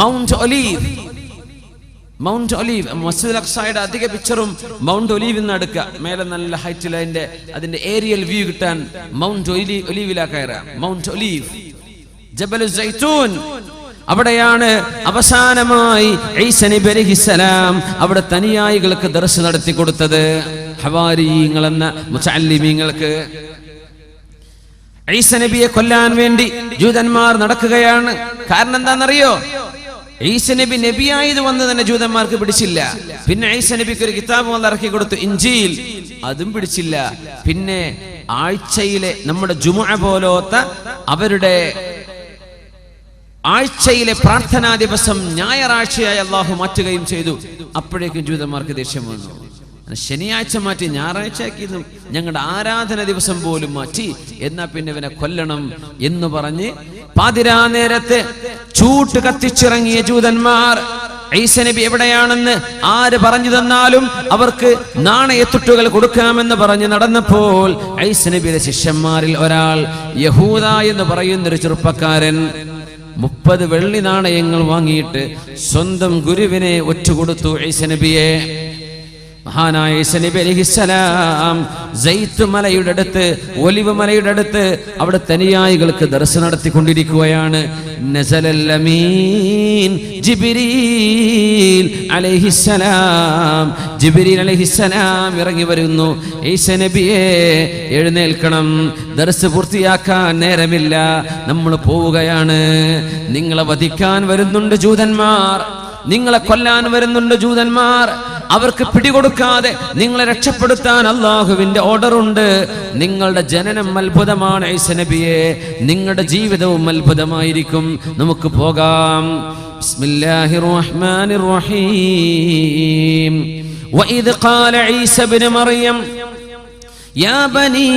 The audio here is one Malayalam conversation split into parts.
Mount olive. മൗണ്ട് ഒലീവ്, മസ്ജിദുൽ അഖ്സയുടെ അധിക പിക്ചറും മൗണ്ട് ഒലീവ് നിന്ന് എടുക്കുക. മേലെ നല്ല ഹൈറ്റിൽ അതിന്റെ ഏരിയൽ വ്യൂ കിട്ടാൻ മൗണ്ട് ഒലീവിലാ കയറുക. മൗണ്ട് ഒലീവ്, ജബലു സൈത്തൂൻ. അവിടെയാണ് അവസാനമായി ഈസാ നബി അലൈഹിസ്സലാം അവിടെ തനിയായികൾക്ക് ദർസ് നടത്തി കൊടുത്തത്. ഹവാരിയീങ്ങൾ എന്ന മുതഅല്ലിമീങ്ങൾക്ക്. ഈസാ നബിയെ കൊല്ലാൻ വേണ്ടി ജൂതന്മാർ നടക്കുകയാണ്. കാരണം എന്താണെന്നറിയോ? ഈസാ നബി നബിയായത് വന്ന് തന്നെ ജൂതന്മാർക്ക് പിടിച്ചില്ല. പിന്നെ ഈസാ നബിക്ക് ഒരു കിതാബ് വന്ന് ഇറക്കി കൊടുത്തു, ഇൻജീൽ. അതും പിടിച്ചില്ല. പിന്നെ ആഴ്ചയിലെ നമ്മുടെ ജുമുഅ പോലത്തെ അവരുടെ ആഴ്ചയിലെ പ്രാർത്ഥനാ ദിവസം ഞായറാഴ്ചയായി അള്ളാഹു മാറ്റുകയും ചെയ്തു. അപ്പോഴേക്കും ജൂതന്മാർക്ക് ദേഷ്യം വന്നു. ശനിയാഴ്ച മാറ്റി ഞായറാഴ്ചയാക്കിയതും ഞങ്ങളുടെ ആരാധന ദിവസം പോലും മാറ്റി. എന്നാ പിന്നെ ഇവനെ കൊല്ലണം എന്ന് പറഞ്ഞ് പാതിരാ നേരത്ത് ചൂട്ട് കത്തിച്ചിറങ്ങിയ ജൂതന്മാർ ഈസാ നബി എവിടെയാണെന്ന് ആര് പറഞ്ഞു തന്നാലും അവർക്ക് നാണയത്തുട്ടുകൾ കൊടുക്കാമെന്ന് പറഞ്ഞ് നടന്നപ്പോൾ ഈസാ നബിയുടെ ശിഷ്യന്മാരിൽ ഒരാൾ യഹൂദ എന്ന് പറയുന്നൊരു ചെറുപ്പക്കാരൻ 30 വെള്ളി നാണയങ്ങൾ വാങ്ങിയിട്ട് സ്വന്തം ഗുരുവിനെ ഒറ്റുകൊടുത്തു ഈസാ നബിയെ. മഹാനായ ഈസാ നബി അലൈഹിസ്സലാം സൈത്ത് മലയുടെ അടുത്ത്, ഒലിവ് മലയുടെ അടുത്ത് അവിടെ തനിയായികൾക്ക് ദർസ് നടത്തിക്കൊണ്ടിരിക്കുകയാണ്. നസലൽ അമീൻ ജിബ്രീൽ അലൈഹിസ്സലാം. ജിബ്രീൽ അലൈഹിസ്സലാം ഇറങ്ങി വരുന്നു. ഈസാ നബിയെ എഴുന്നേൽക്കണം, ദർസ് പൂർത്തിയാക്കാൻ നേരമില്ല, നമ്മൾ പോവുകയാണ്. നിങ്ങളെ വധിക്കാൻ വരുന്നുണ്ട് ജൂതന്മാർ, നിങ്ങളെ കൊല്ലാൻ വരുന്നുണ്ട് ജൂതന്മാർ. അവർക്ക് പിടികൊടുക്കാതെ നിങ്ങളെ രക്ഷപ്പെടുത്താൻ അള്ളാഹുവിന്റെ ഓർഡർ ഉണ്ട്. നിങ്ങളുടെ ജനനം അത്ഭുതമാണ് ഈസാ നബിയെ, നിങ്ങളുടെ ജീവിതവും അത്ഭുതമായിരിക്കും. നമുക്ക് പോകാം. ബിസ്മില്ലാഹിർ റഹ്മാനിർ റഹീം. വഇദ് ഖാല ഈസാ ഇബ്നു മറിയം യാ ബനീ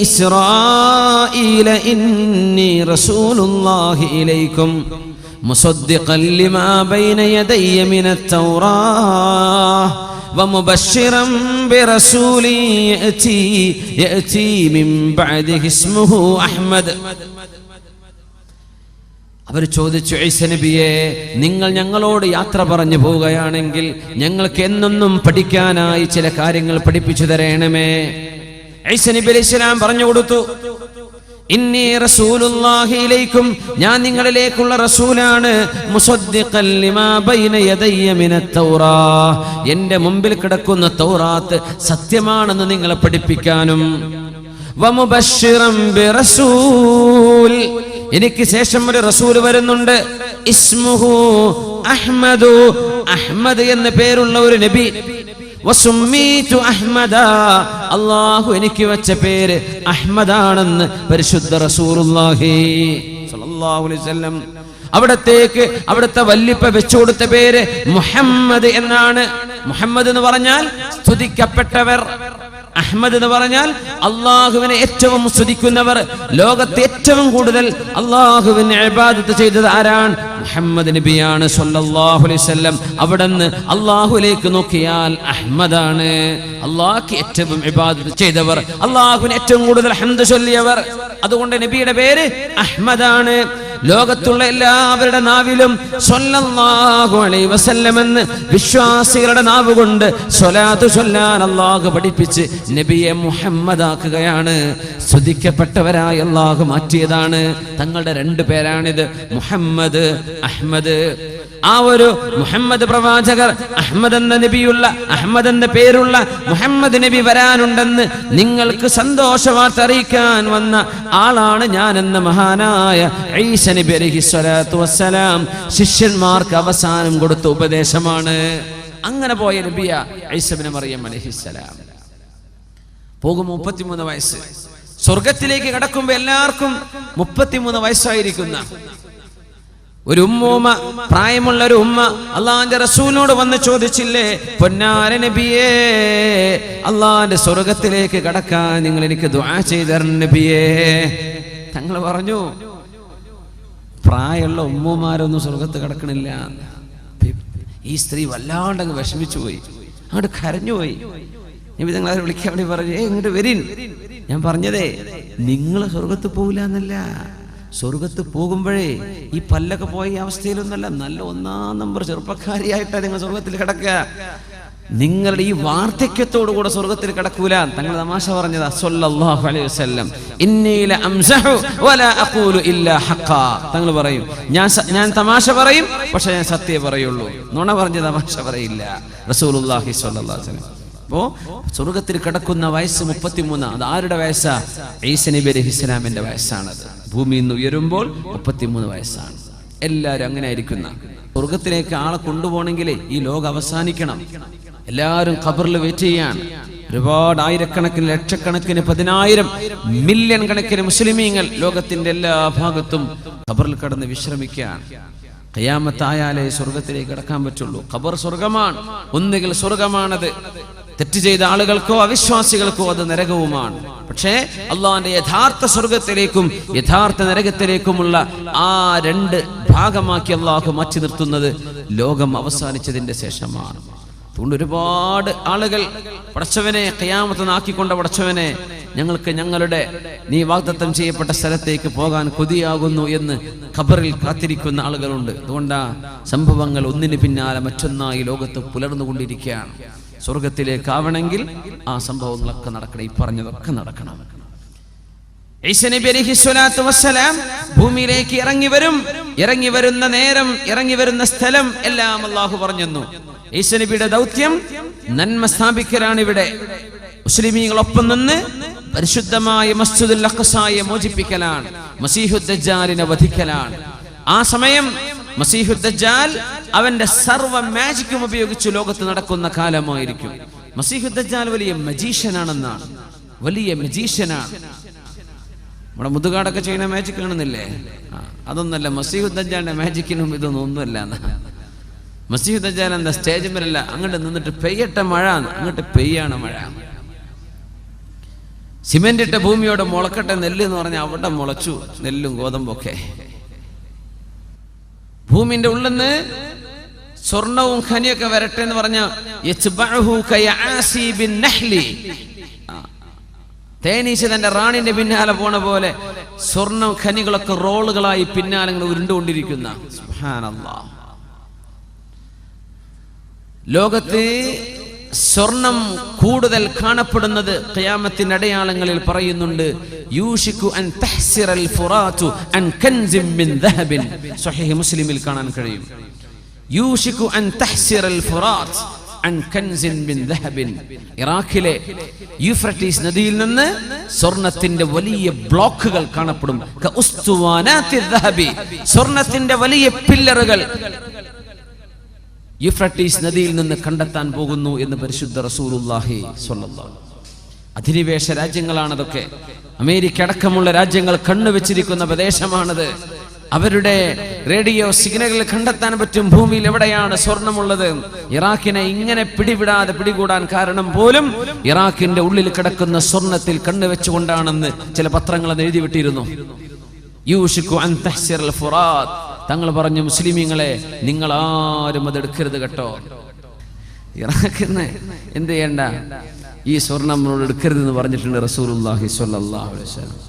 ഇസ്രായീല ഇന്നി റസൂലുള്ളാഹി ഇലൈക്കും مصدقا لما بين يدي من التوراة ومبشرا برسول يأتي من بعده اسمه أحمد. അവർ ചോദിച്ചു, ഈസാ നബിയെ, നിങ്ങൾ ഞങ്ങളോട് യാത്ര പറഞ്ഞു പോവുകയാണെങ്കിൽ ഞങ്ങൾക്ക് എന്നെന്നും പഠിക്കാനായി ചില കാര്യങ്ങൾ പഠിപ്പിച്ചു തരണമേ. ഈസാ നബി അലൈഹിസ്സലാം പറഞ്ഞു കൊടുത്തു, ഇന്നി റസൂലുള്ളാഹി ഇലൈക്കും, ഞാൻ നിങ്ങളിലേക്കുള്ള റസൂലാണ്. മുസദ്ദിഖൻ ലിമാ ബൈന യദയ്യ മിനത് തൗറാത്ത്, എൻ്റെ മുമ്പിൽ കിടക്കുന്ന തൗറാത്ത് സത്യമാണെന്ന് നിങ്ങളെ പഠിപ്പിക്കാനും. വമുബശ്ശിറൻ ബിറസൂൽ, എനിക്ക് ശേഷം ഒരു റസൂൽ വരുന്നുണ്ട്. ഇസ്മുഹു അഹ്മദു, അഹ്മദ് എന്ന പേരുള്ള ഒരു നബി. വസുമ്മീതു അഹ്മദ, അല്ലാഹു എനിക്ക് വെച്ച പേര് അഹ്മദാണെന്ന് പരിശുദ്ധ റസൂലുള്ളാഹി സ്വല്ലല്ലാഹു അലൈഹി വസല്ലം. അവിടുത്തെ വല്ലിപ്പ വെച്ചു കൊടുത്ത പേര് മുഹമ്മദ് എന്നാണ്. മുഹമ്മദ് എന്ന് പറഞ്ഞാൽ സ്തുതിക്കപ്പെട്ടവർ, അഹ്മദ് എന്ന് പറഞ്ഞാൽ അള്ളാഹുവിനെ ഏറ്റവും സ്തുതിക്കുന്നവർ. ലോകത്തെ ഏറ്റവും കൂടുതൽ അള്ളാഹുവിനെ ഇബാദത്ത് ചെയ്തത് ആരാണ്? മുഹമ്മദ് നബിയാണ് സ്വല്ലല്ലാഹു അലൈഹി വസല്ലം. അവിടുന്ന് അള്ളാഹുലേക്ക് നോക്കിയാൽ അഹ്മദാണ്. അള്ളാഹ്ക്ക് ഏറ്റവും ഇബാദത്ത് ചെയ്തവർ, അള്ളാഹുവിന് ഏറ്റവും കൂടുതൽ ഹംദ് ചൊല്ലിയവർ. അതുകൊണ്ട് നബിയുടെ പേര് അഹ്മദാണ്. ലോകത്തുള്ള എല്ലാവരുടെ നാവിലും സ്വല്ലല്ലാഹു അലൈഹി വസല്ലം എന്ന് വിശ്വാസികളുടെ നാവ് കൊണ്ട് സ്വലാത്ത് ചൊല്ലാൻ അല്ലാഹു പഠിപ്പിച്ച് നബിയെ മുഹമ്മദാക്കുകയാണ്. സ്തുതിക്കപ്പെട്ടവരായി അല്ലാഹു മാറ്റിയതാണ്. തങ്ങളുടെ 2 പേരാണിത്, മുഹമ്മദ്, അഹ്മദ്. ആ ഒരു മുഹമ്മദ് പ്രവാചകർ, അഹ്മദ് എന്ന നബിയുള്ള, അഹ്മദ് എന്ന പേരുള്ള മുഹമ്മദ് നബി വരാനുണ്ടെന്ന് നിങ്ങൾക്ക് സന്തോഷവാർത്ത അറിയിക്കാൻ വന്ന ആളാണ് ഞാൻ എന്ന മഹാനായ ഈസാ നബി അലൈഹിസ്സലാത്തു വസ്സലാം ശിഷ്യന്മാർക്ക് അവസാനം കൊടുത്ത ഉപദേശമാണ്. അങ്ങനെ പോയ നബിയ ഈസാ ഇബ്നു മറിയം അലൈഹിസ്സലാം. പോകും 33 വയസ്സ്. സ്വർഗത്തിലേക്ക് കടക്കുമ്പോൾ എല്ലാവർക്കും 33 വയസ്സായിരിക്കുന്ന ഒരു ഉമ്മൂമ്മ, പ്രായമുള്ള ഒരു ഉമ്മ അള്ളാന്റെ റസൂലിനോട് വന്ന് ചോദിച്ചില്ലേ, പൊന്നാര നബിയേ, അള്ളാന്റെ സ്വർഗത്തിലേക്ക് കടക്കാൻ നിങ്ങൾ എനിക്ക് ദുആ ചെയ്തു തരണം നബിയേ. തങ്ങൾ പറഞ്ഞു, പ്രായമുള്ള ഉമ്മമാരൊന്നും സ്വർഗത്ത് കിടക്കണില്ല. ഈ സ്ത്രീ വല്ലാണ്ടങ്ങ് വിഷമിച്ചു പോയി, അങ്ങോട്ട് കരഞ്ഞുപോയി. നബി തങ്ങൾ അവരെ വിളിക്കാൻ വേണ്ടി പറഞ്ഞു, ഇങ്ങോട്ട് വരീൻ. ഞാൻ പറഞ്ഞതേ നിങ്ങൾ സ്വർഗത്ത് പോകില്ല എന്നല്ല, സ്വർഗത്ത് പോകുമ്പോഴേ ഈ പല്ലൊക്കെ പോയ അവസ്ഥയിലൊന്നല്ല, നല്ല 1-ാം നമ്പർ ചെറുപ്പക്കാരിയായിട്ടാണ് നിങ്ങൾ സ്വർഗത്തിൽ കിടക്കുക. നിങ്ങളുടെ ഈ വാർദ്ധക്യത്തോടു കൂടെ സ്വർഗത്തിൽ കിടക്കൂല. തങ്ങൾ തമാശ പറഞ്ഞതാ സല്ലല്ലാഹു അലൈഹി വസല്ലം, ഇന്നി ലഅംസഹു വലാ അഖൂലു ഇല്ലാ ഹഖാ. തങ്ങൾ പറയും, ഞാൻ തമാശ പറയും, പക്ഷെ ഞാൻ സത്യമേ പറയുള്ളൂ, നുണ പറഞ്ഞ് തമാശ പറയില്ല. റസൂലുള്ളാഹി സ്വല്ലല്ലാഹു അലൈഹി വസല്ലം. അപ്പോ സ്വർഗത്തിൽ കിടക്കുന്ന വയസ്സ് 33. അത് ആരുടെ വയസ്സാ? ഈസാ നബി അലൈഹിസ്സലാമിന്റെ വയസ്സാണത്. ഭൂമിയിൽ നിന്ന് ഉയരുമ്പോൾ 33 വയസ്സാണ്. എല്ലാവരും അങ്ങനെ ആയിരിക്കുന്ന. സ്വർഗത്തിലേക്ക് ആളെ കൊണ്ടുപോകണമെങ്കിലേ ഈ ലോകം അവസാനിക്കണം. എല്ലാവരും ഖബറിൽ വെയിറ്റ് ചെയ്യാണ്. ഒരുപാട് ആയിരക്കണക്കിന്, ലക്ഷക്കണക്കിന്, 10,000 മില്യൺ കണക്കിന് മുസ്ലിമീങ്ങൾ ലോകത്തിന്റെ എല്ലാ ഭാഗത്തും ഖബറിൽ കിടന്ന് വിശ്രമിക്കുകയാണ്. ഖിയാമത്തായാലേ സ്വർഗത്തിലേക്ക് കടക്കാൻ പറ്റുള്ളൂ. ഖബർ സ്വർഗമാണ്. ഒന്നുകിൽ സ്വർഗമാണത്, തെറ്റ് ചെയ്ത ആളുകൾക്കോ അവിശ്വാസികൾക്കോ അത് നരകവുമാണ്. പക്ഷേ അള്ളാഹുവിന്റെ യഥാർത്ഥ സ്വർഗത്തിലേക്കും യഥാർത്ഥ നരകത്തിലേക്കുമുള്ള ആ 2 ഭാഗമാക്കി അള്ളാഹു മാറ്റി നിർത്തുന്നത് ലോകം അവസാനിച്ചതിന്റെ ശേഷമാണ്. അതുകൊണ്ട് ഒരുപാട് ആളുകൾ പടച്ചവനെ ഖിയാമത്ത് നാക്കിക്കൊണ്ട പടച്ചവനെ, ഞങ്ങൾക്ക് ഞങ്ങളുടെ നീ വാഗ്ദത്തം ചെയ്യപ്പെട്ട സ്ഥലത്തേക്ക് പോകാൻ കൊതിയാകുന്നു എന്ന് ഖബറിൽ കാത്തിരിക്കുന്ന ആളുകളുണ്ട്. അതുകൊണ്ടാ സംഭവങ്ങൾ ഒന്നിന് പിന്നാലെ മറ്റൊന്നായി ലോകത്ത് പുലർന്നുകൊണ്ടിരിക്കുകയാണ്. സ്വർഗത്തിലേക്കാവണമെങ്കിൽ ആ സംഭവങ്ങളൊക്കെ നടക്കണം, ഈ പറഞ്ഞതൊക്കെ നടക്കണം. ഈസാ നബി അലൈഹിസ്സലാത്തു വസ്സലാം ഭൂമിയിലേക്ക് ഇറങ്ങി വരുന്ന നേരം, ഇറങ്ങി വരുന്ന സ്ഥലം എല്ലാം അല്ലാഹു പറഞ്ഞു. ഈസാ നബിയുടെ ദൗത്യം നന്മ സ്ഥാപിക്കലാണ്. ഇവിടെ മുസ്ലിമീങ്ങളൊപ്പം നിന്ന് പരിശുദ്ധമായ മസ്ജിദുൽ അഖ്സയെ മോചിപ്പിക്കലാണ്, മസീഹുദ് ദജ്ജാലിനെ വധിക്കലാണ്. ആ സമയം മസീഹുദ് ദജ്ജാൽ അവന്റെ സർവ്വ മാജിക്കും ഉപയോഗിച്ച് ലോകത്ത് നടക്കുന്ന കാലമായിരിക്കും. മസീഹുദ് ദജ്ജാൽ വലിയ മജീഷ്യനാണെന്നാണ്, വലിയ മജീഷ്യനാണ്. നമ്മുടെ മുതുകാടൊക്കെ ചെയ്യുന്ന മാജിക് കാണുന്നില്ലേ? അതൊന്നല്ല, മസീഹുദ് ദജ്ജാലിന്റെ മാജിക്കിനും ഇതൊന്നും ഒന്നുമല്ല. മസീഹുദ് ദജ്ജാൽ എന്താ സ്റ്റേജ് മേലല്ല, അങ്ങോട്ട് നിന്നിട്ട് പെയ്യട്ടെ മഴ, അങ്ങോട്ട് പെയ്യാണ് മഴ. സിമെന്റ് ഇട്ട ഭൂമിയോട് മുളക്കട്ടെ നെല്ല് എന്ന് പറഞ്ഞാൽ അവിടെ മുളച്ചു നെല്ലും ഗോതമ്പൊക്കെ. ഭൂമിന്റെ ഉള്ളിൽ നിന്ന് സ്വർണവും ഖനിയൊക്കെ വരട്ടെ എന്ന് പറഞ്ഞ തേനീച്ച തന്റെ റാണിന്റെ പിന്നാലെ പോണ പോലെ സ്വർണ്ണ ഖനികളൊക്കെ റോളുകളായി പിന്നാലെ ഉരുണ്ടുകൊണ്ടിരിക്കുന്ന സുബ്ഹാനല്ലാഹ്. ലോകത്ത് സ്വർണം കൂടുതൽ കാണപ്പെടുന്നത് ഖിയാമത്തിന്റെ അടയാളങ്ങളിൽ പറയുന്നുണ്ട്. യൂഷികു അൻ തഹ്സിറൽ ഫുറാതു അൻ കൻസിൻ മിൻ ദഹബിൻ. സ്വഹീഹ് മുസ്ലിമിൽ കാണാൻ കഴിയും. യൂഷികു അൻ തഹ്സിറൽ ഫുറാത്ത് അൻ കൻസിൻ മിൻ ദഹബിൻ. ഇറാഖിലെ യൂഫ്രട്ടീസ് നദിയിൽ നിന്ന് സ്വർണത്തിന്റെ വലിയ ബ്ലോക്കുകൾ കാണപ്പെടും. കഉസ്തുവാനാത്തി ദഹബി. സ്വർണത്തിന്റെ വലിയ പില്ലറുകൾ യൂഫ്രട്ടീസ് നദിയിൽ നിന്ന് കണ്ടെത്താൻ പോകുന്നു എന്ന് പരിശുദ്ധ റസൂലുള്ളാഹി സ്വല്ലല്ലാഹു. അധിനിവേശ രാജ്യങ്ങളാണ് അതൊക്കെ. അമേരിക്ക അടക്കമുള്ള രാജ്യങ്ങൾ കണ്ണുവെച്ചിരിക്കുന്ന പ്രദേശമാണത്. അവരുടെ റേഡിയോ സിഗ്നലുകൾ കണ്ടെത്താൻ പറ്റും ഭൂമിയിൽ എവിടെയാണ് സ്വർണമുള്ളത്. ഇറാഖിനെ ഇങ്ങനെ പിടികൂടാൻ കാരണം പോലും ഇറാഖിന്റെ ഉള്ളിൽ കിടക്കുന്ന സ്വർണത്തിൽ കണ്ണുവെച്ചുകൊണ്ടാണെന്ന് ചില പത്രങ്ങൾ അത് എഴുതി വിട്ടിരുന്നു. യൂഷികു അൻ തഹ്സിറൽ ഫുറാത്ത്. തങ്ങൾ പറഞ്ഞു, മുസ്ലിമീങ്ങളെ നിങ്ങൾ ആരും അതെടുക്കരുത് കേട്ടോ. ഇറാഖിന്ന് എന്ത് ചെയ്യണ്ട, ഈ സ്വർണം നമ്മളോട് എടുക്കരുത് എന്ന് പറഞ്ഞിട്ടുണ്ട് റസൂലുള്ളാഹി സ്വല്ലല്ലാഹു അലൈഹി വസല്ലം.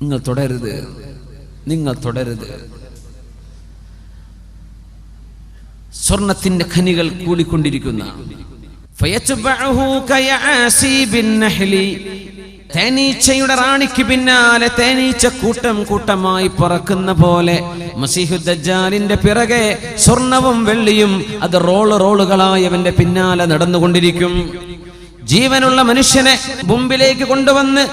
നിങ്ങൾ തുടരുത്, നിങ്ങൾ തുടരുത്. സ്വർണത്തിന്റെ ഖനികൾ കൂടിക്കൊണ്ടിരിക്കുന്ന തേനീച്ചയുടെ റാണിക്ക് പിന്നാലെ തേനീച്ച കൂട്ടം കൂട്ടമായി പറക്കുന്ന പോലെ മസീഹുദ് ദജ്ജാലിന്റെ പിറകെ സ്വർണവും വെള്ളിയും അത് റോളുകളായി അവന്റെ പിന്നാലെ നടന്നുകൊണ്ടിരിക്കും. ജീവനുള്ള മനുഷ്യനെ മുമ്പിലേക്ക് കൊണ്ടുവന്ന്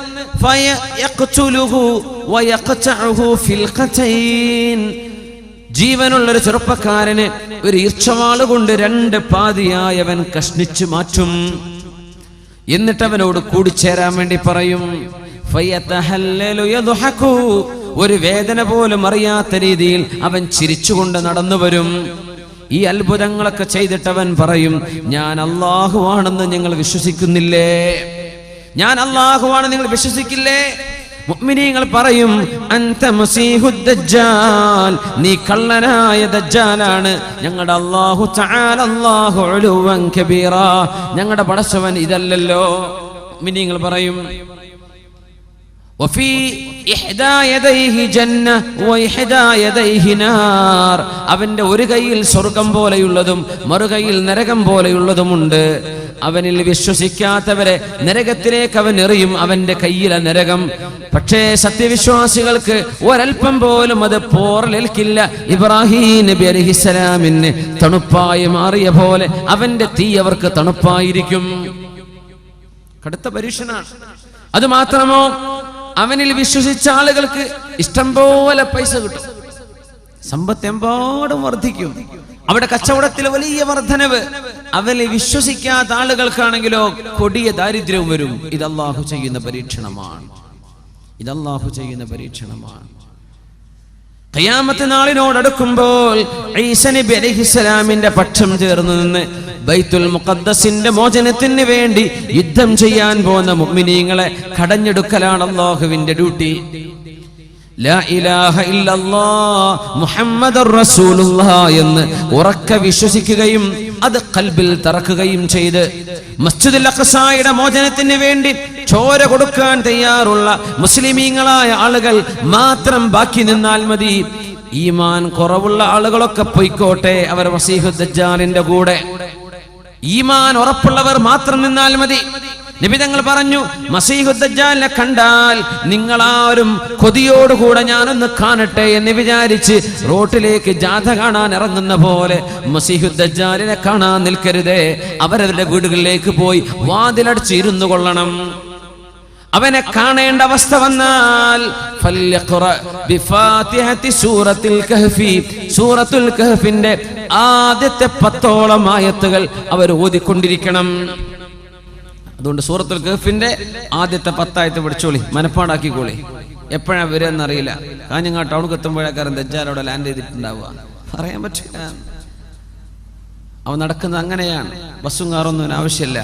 ജീവനുള്ളൊരു ചെറുപ്പക്കാരന് ഒരു ഈർച്ചവാള് കൊണ്ട് 2 പാതിയായി അവൻ കഷ്ണിച്ചു മാറ്റും. എന്നിട്ട് അവനോട് കൂടിച്ചേരാൻ വേണ്ടി പറയും. ഒരു വേദന പോലും അറിയാത്ത രീതിയിൽ അവൻ ചിരിച്ചുകൊണ്ട് നടന്നു വരും. ഈ അത്ഭുതങ്ങളൊക്കെ ചെയ്തിട്ട് അവൻ പറയും, ഞാൻ അല്ലാഹുവാണെന്ന് നിങ്ങൾ വിശ്വസിക്കുന്നില്ലേ? ഞാൻ അല്ലാഹുവാണെന്ന് നിങ്ങൾ വിശ്വസിക്കില്ലേ? മുഅ്മിനീങ്ങൾ പറയും, അൻത മസീഹുദ് ദജ്ജാൽ, നീ കള്ളനായ ദജ്ജാലാണ്. ഞങ്ങളുടെ അല്ലാഹു തആല അല്ലാഹു ഉലുവൻ കബീറ, ഞങ്ങളുടെ പടച്ചവൻ ഇതല്ലല്ലോ. മുഅ്മിനീങ്ങൾ പറയും, വഫീ ഇഹ്ദാ യദൈഹി ജന്ന വഇഹ്ദാ യദൈഹി നാർ. അവന്റെ ഒരു കൈയിൽ സ്വർഗം പോലെയുള്ളതും മറുകൈയിൽ നരകം പോലെയുള്ളതുമുണ്ട്. അവനിൽ വിശ്വസിക്കാത്തവരെ നരകത്തിലേക്ക് അവൻ എറിയും, അവന്റെ കയ്യിലെ നരകം. പക്ഷേ സത്യവിശ്വാസികൾക്ക് ഒരൽപ്പം പോലും അത് പോറലേൽക്കില്ല. ഇബ്രാഹിം നബി അലൈഹിസ്സലാമിന് തണുപ്പായി മാറിയ പോലെ അവന്റെ തീ അവർക്ക് തണുപ്പായിരിക്കും. കടുത്ത പരീക്ഷണമാണ്. അത് മാത്രമോ, അവനിൽ വിശ്വസിച്ച ആളുകൾക്ക് ഇഷ്ടം പോലെ പൈസ കിട്ടും, സമ്പത്ത് എമ്പാടും വർദ്ധിക്കും, അവിടെ കച്ചവടത്തിൽ വലിയ വർധനവ്. അവനിൽ വിശ്വസിക്കാത്ത ആളുകൾക്കാണെങ്കിലോ കൊടിയ ദാരിദ്ര്യവും വരും. ഇത് അല്ലാഹു ചെയ്യുന്ന പരീക്ഷണമാണ്. ഖിയാമത്ത് നാളിനോടടുക്കുമ്പോൾ ഈസാ നബി അലൈഹിസ്സലാമിന്റെ പക്ഷം ചേർന്ന് നിന്ന് ബൈത്തുൽ മുഖദ്ദസിന്റെ മോചനത്തിന് വേണ്ടി യുദ്ധം ചെയ്യാൻ പോകുന്ന മുഅ്മിനീങ്ങളെ കടഞ്ഞെടുക്കലാണ് അല്ലാഹുവിന്റെ ഡ്യൂട്ടി. ലാ ഇലാഹ ഇല്ലല്ലാഹ് മുഹമ്മദുർ റസൂലുള്ളാഹ് എന്ന് ഉറക്കെ വിശ്വസിക്കുകയും അത് ഖൽബിൽ തറക്കുകയും ചെയ്ത് മസ്ജിദുൽ അഖ്സായുടെ മോചനത്തിന് വേണ്ടി ചോര കൊടുക്കാൻ തയ്യാറുള്ള മുസ്ലിമീങ്ങളായ ആളുകൾ മാത്രം ബാക്കി നിന്നാൽ മതി. ഈമാൻ കുറവുള്ള ആളുകളൊക്കെ പൊയ്ക്കോട്ടെ, അവർ മസീഹുദ് ദജ്ജാലിന്റെ കൂടെ. ഈമാൻ ഉറപ്പുള്ളവർ മാത്രം നിന്നാൽ മതി. നബി തങ്ങൾ പറഞ്ഞു, മസീഹുദ് ദജ്ജാലിനെ കണ്ടാൽ നിങ്ങളാരും കൊതിയോടുകൂടെ ഞാനൊന്ന് കാണട്ടെ എന്ന് വിചാരിച്ച് റോട്ടിലേക്ക് ജാഥ കാണാൻ ഇറങ്ങുന്ന പോലെ മസീഹുദ് ദജ്ജാലിനെ കാണാൻ നിൽക്കരുതേ. അവരവരുടെ വീടുകളിലേക്ക് പോയി വാതിലടച്ച് ഇരുന്നു കൊള്ളണം. അവനെ കാണേണ്ട അവസ്ഥ വന്നാൽ സൂറത്തുൽ കഹ്ഫിന്റെ ആദ്യത്തെ 10ഓളം ആയത്തുകൾ അവർ ഓതിക്കൊണ്ടിരിക്കണം. അതുകൊണ്ട് സൂറത്തുൽ കഹ്ഫിന്റെ ആദ്യത്തെ 10 ആയത്ത് പഠിച്ചോളി, മനപ്പാടാക്കിക്കോളി. എപ്പോഴാ വരികയെന്നറിയില്ല. കാഞ്ഞങ്ങാട് ടൗണിൽ എത്തുമ്പോഴേക്കാരൻ ദജ്ജാൽ ലാൻഡ് ചെയ്തിട്ടുണ്ടാവുക, പറയാൻ പറ്റില്ല. അവൻ നടക്കുന്നത് അങ്ങനെയാണ്. ബസ്സും കാറൊന്നും ആവശ്യമില്ല.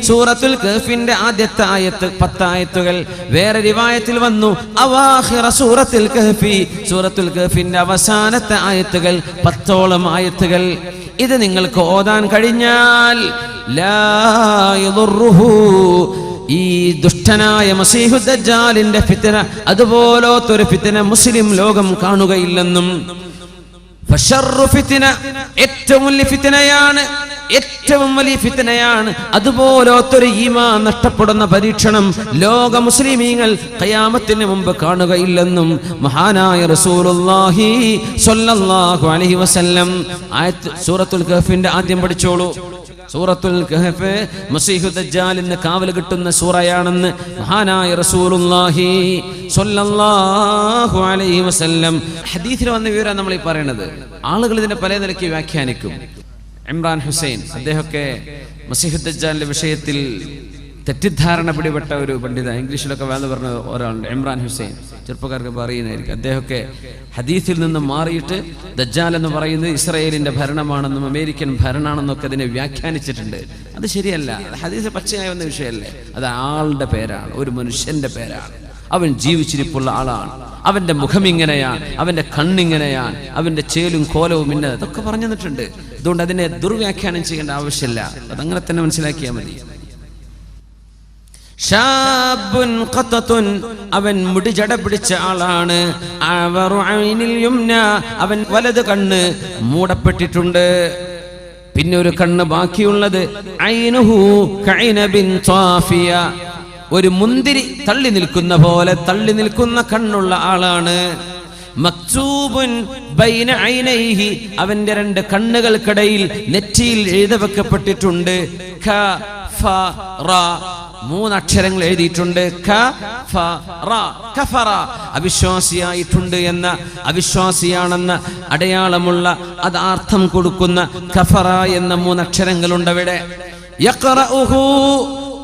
സൂറത്തുൽ കഹ്ഫിന്റെ ആദ്യത്തെ ആയത്ത് 10 ആയത്തുകൾ. വേറെ റിവായത്തിൽ വന്നു അവാഖിറ സൂറത്തുൽ കഹ്ഫി, സൂറത്തുൽ കഹ്ഫിന്റെ അവസാനത്തെ ആയത്തുകൾ 10ഓളം ആയത്തുകൾ. ഇത് നിങ്ങൾക്ക് ഓതാൻ കഴിഞ്ഞാൽ ലാ യദുറുഹു, ഈ ദുഷ്ടനായ മസീഹുദ് ദജ്ജാലിന്റെ ഫിത്ന, അതുപോലത്തൊരു ഫിത്ന മുസ്ലിം ലോകം കാണുകയില്ലെന്നും, ഏറ്റവും വലിയ ഫിത്നയാണ്, ഏറ്റവും വലിയ ഫിത്നയാണ്. അതുപോലത്തൊരു ഈമാൻ നഷ്ടപ്പെടുന്ന പരീക്ഷണം ലോക മുസ്ലിമീങ്ങൾ ഖിയാമത്തിന് മുമ്പ് കാണുകയില്ലെന്നും മഹാനായ റസൂലുള്ളാഹി സ്വല്ലല്ലാഹു അലൈഹി വസല്ലം ആയത്ത് സൂറത്തുൽ കഹ്ഫിന്റെ ആദ്യം പഠിച്ചോളൂ. സൂറത്തുൽ കഹ്ഫ് മസീഹുദ് ദജ്ജാലിന് കാവൽ കിട്ടുന്ന സൂറയാണെന്ന് മഹാനായ റസൂലുള്ളാഹി സ്വല്ലല്ലാഹു അലൈഹി വസല്ലം ഹദീസിൽ വന്ന വിവരം നമ്മൾ ഈ പറയുന്നത്. ആളുകൾ ഇതിനെ പല നിലയ്ക്ക് വ്യാഖ്യാനിക്കും. ഇമ്രാൻ ഹുസൈൻ, അദ്ദേഹമൊക്കെ മസീഹുദ് ദജ്ജാലിന്റെ വിഷയത്തിൽ തെറ്റിദ്ധാരണ പിടിപെട്ട ഒരു പണ്ഡിത, ഇംഗ്ലീഷിലൊക്കെ വേണ്ട പറഞ്ഞ ഒരാളുണ്ട്, ഇമ്രാൻ ഹുസൈൻ. ചെറുപ്പക്കാർക്ക് പറയുന്നതായിരിക്കും. അദ്ദേഹമൊക്കെ ഹദീസിൽ നിന്ന് മാറിയിട്ട് ദജ്ജാൽ എന്ന് പറയുന്നത് ഇസ്രായേലിന്റെ ഭരണമാണെന്നും അമേരിക്കൻ ഭരണമാണെന്നൊക്കെ അതിനെ വ്യാഖ്യാനിച്ചിട്ടുണ്ട്. അത് ശരിയല്ല. ഹദീസ് പച്ചയായ വന്ന വിഷയമല്ലേ. അത് ആളുടെ പേരാണ്, ഒരു മനുഷ്യന്റെ പേരാണ്. അവൻ ജീവിച്ചിരിപ്പുള്ള ആളാണ്. അവന്റെ മുഖം ഇങ്ങനെയാണ്, അവന്റെ കണ്ണിങ്ങനെയാണ്, അവന്റെ ചേലും കോലവും ഇന്നത്, അതൊക്കെ പറഞ്ഞു തന്നിട്ടുണ്ട്. അതുകൊണ്ട് അതിനെ ദുർവ്യാഖ്യാനം ചെയ്യേണ്ട ആവശ്യമില്ല. അതങ്ങനെ തന്നെ മനസ്സിലാക്കിയാൽ മതി. അവൻ മുടി ജട പിടിച്ച ആളാണ്. അവൻ വലത് കണ്ണ് മൂടപ്പെട്ടിട്ടുണ്ട്. പിന്നെ ഒരു കണ്ണ് ബാക്കിയുള്ളത് ഒരു മുന്തിരി തള്ളി നിൽക്കുന്ന പോലെ തള്ളി നിൽക്കുന്ന കണ്ണുള്ള ആളാണ്. മക്തൂബുൻ ബൈന ഐനൈഹി, അവന്റെ 2 കണ്ണുകൾക്കിടയിൽ നെറ്റിയിൽ എഴുതവെക്കപ്പെട്ടിട്ടുണ്ട് 3 അക്ഷരങ്ങൾ എഴുതിയിട്ടുണ്ട്. അവിശ്വാസിയായിട്ടുണ്ട് എന്ന, അവിശ്വാസിയാണെന്ന അടയാളമുള്ള, അത് അർത്ഥം കൊടുക്കുന്ന കഫറ എന്ന 3 അക്ഷരങ്ങളുണ്ട് അവിടെ. യഖറഉഹു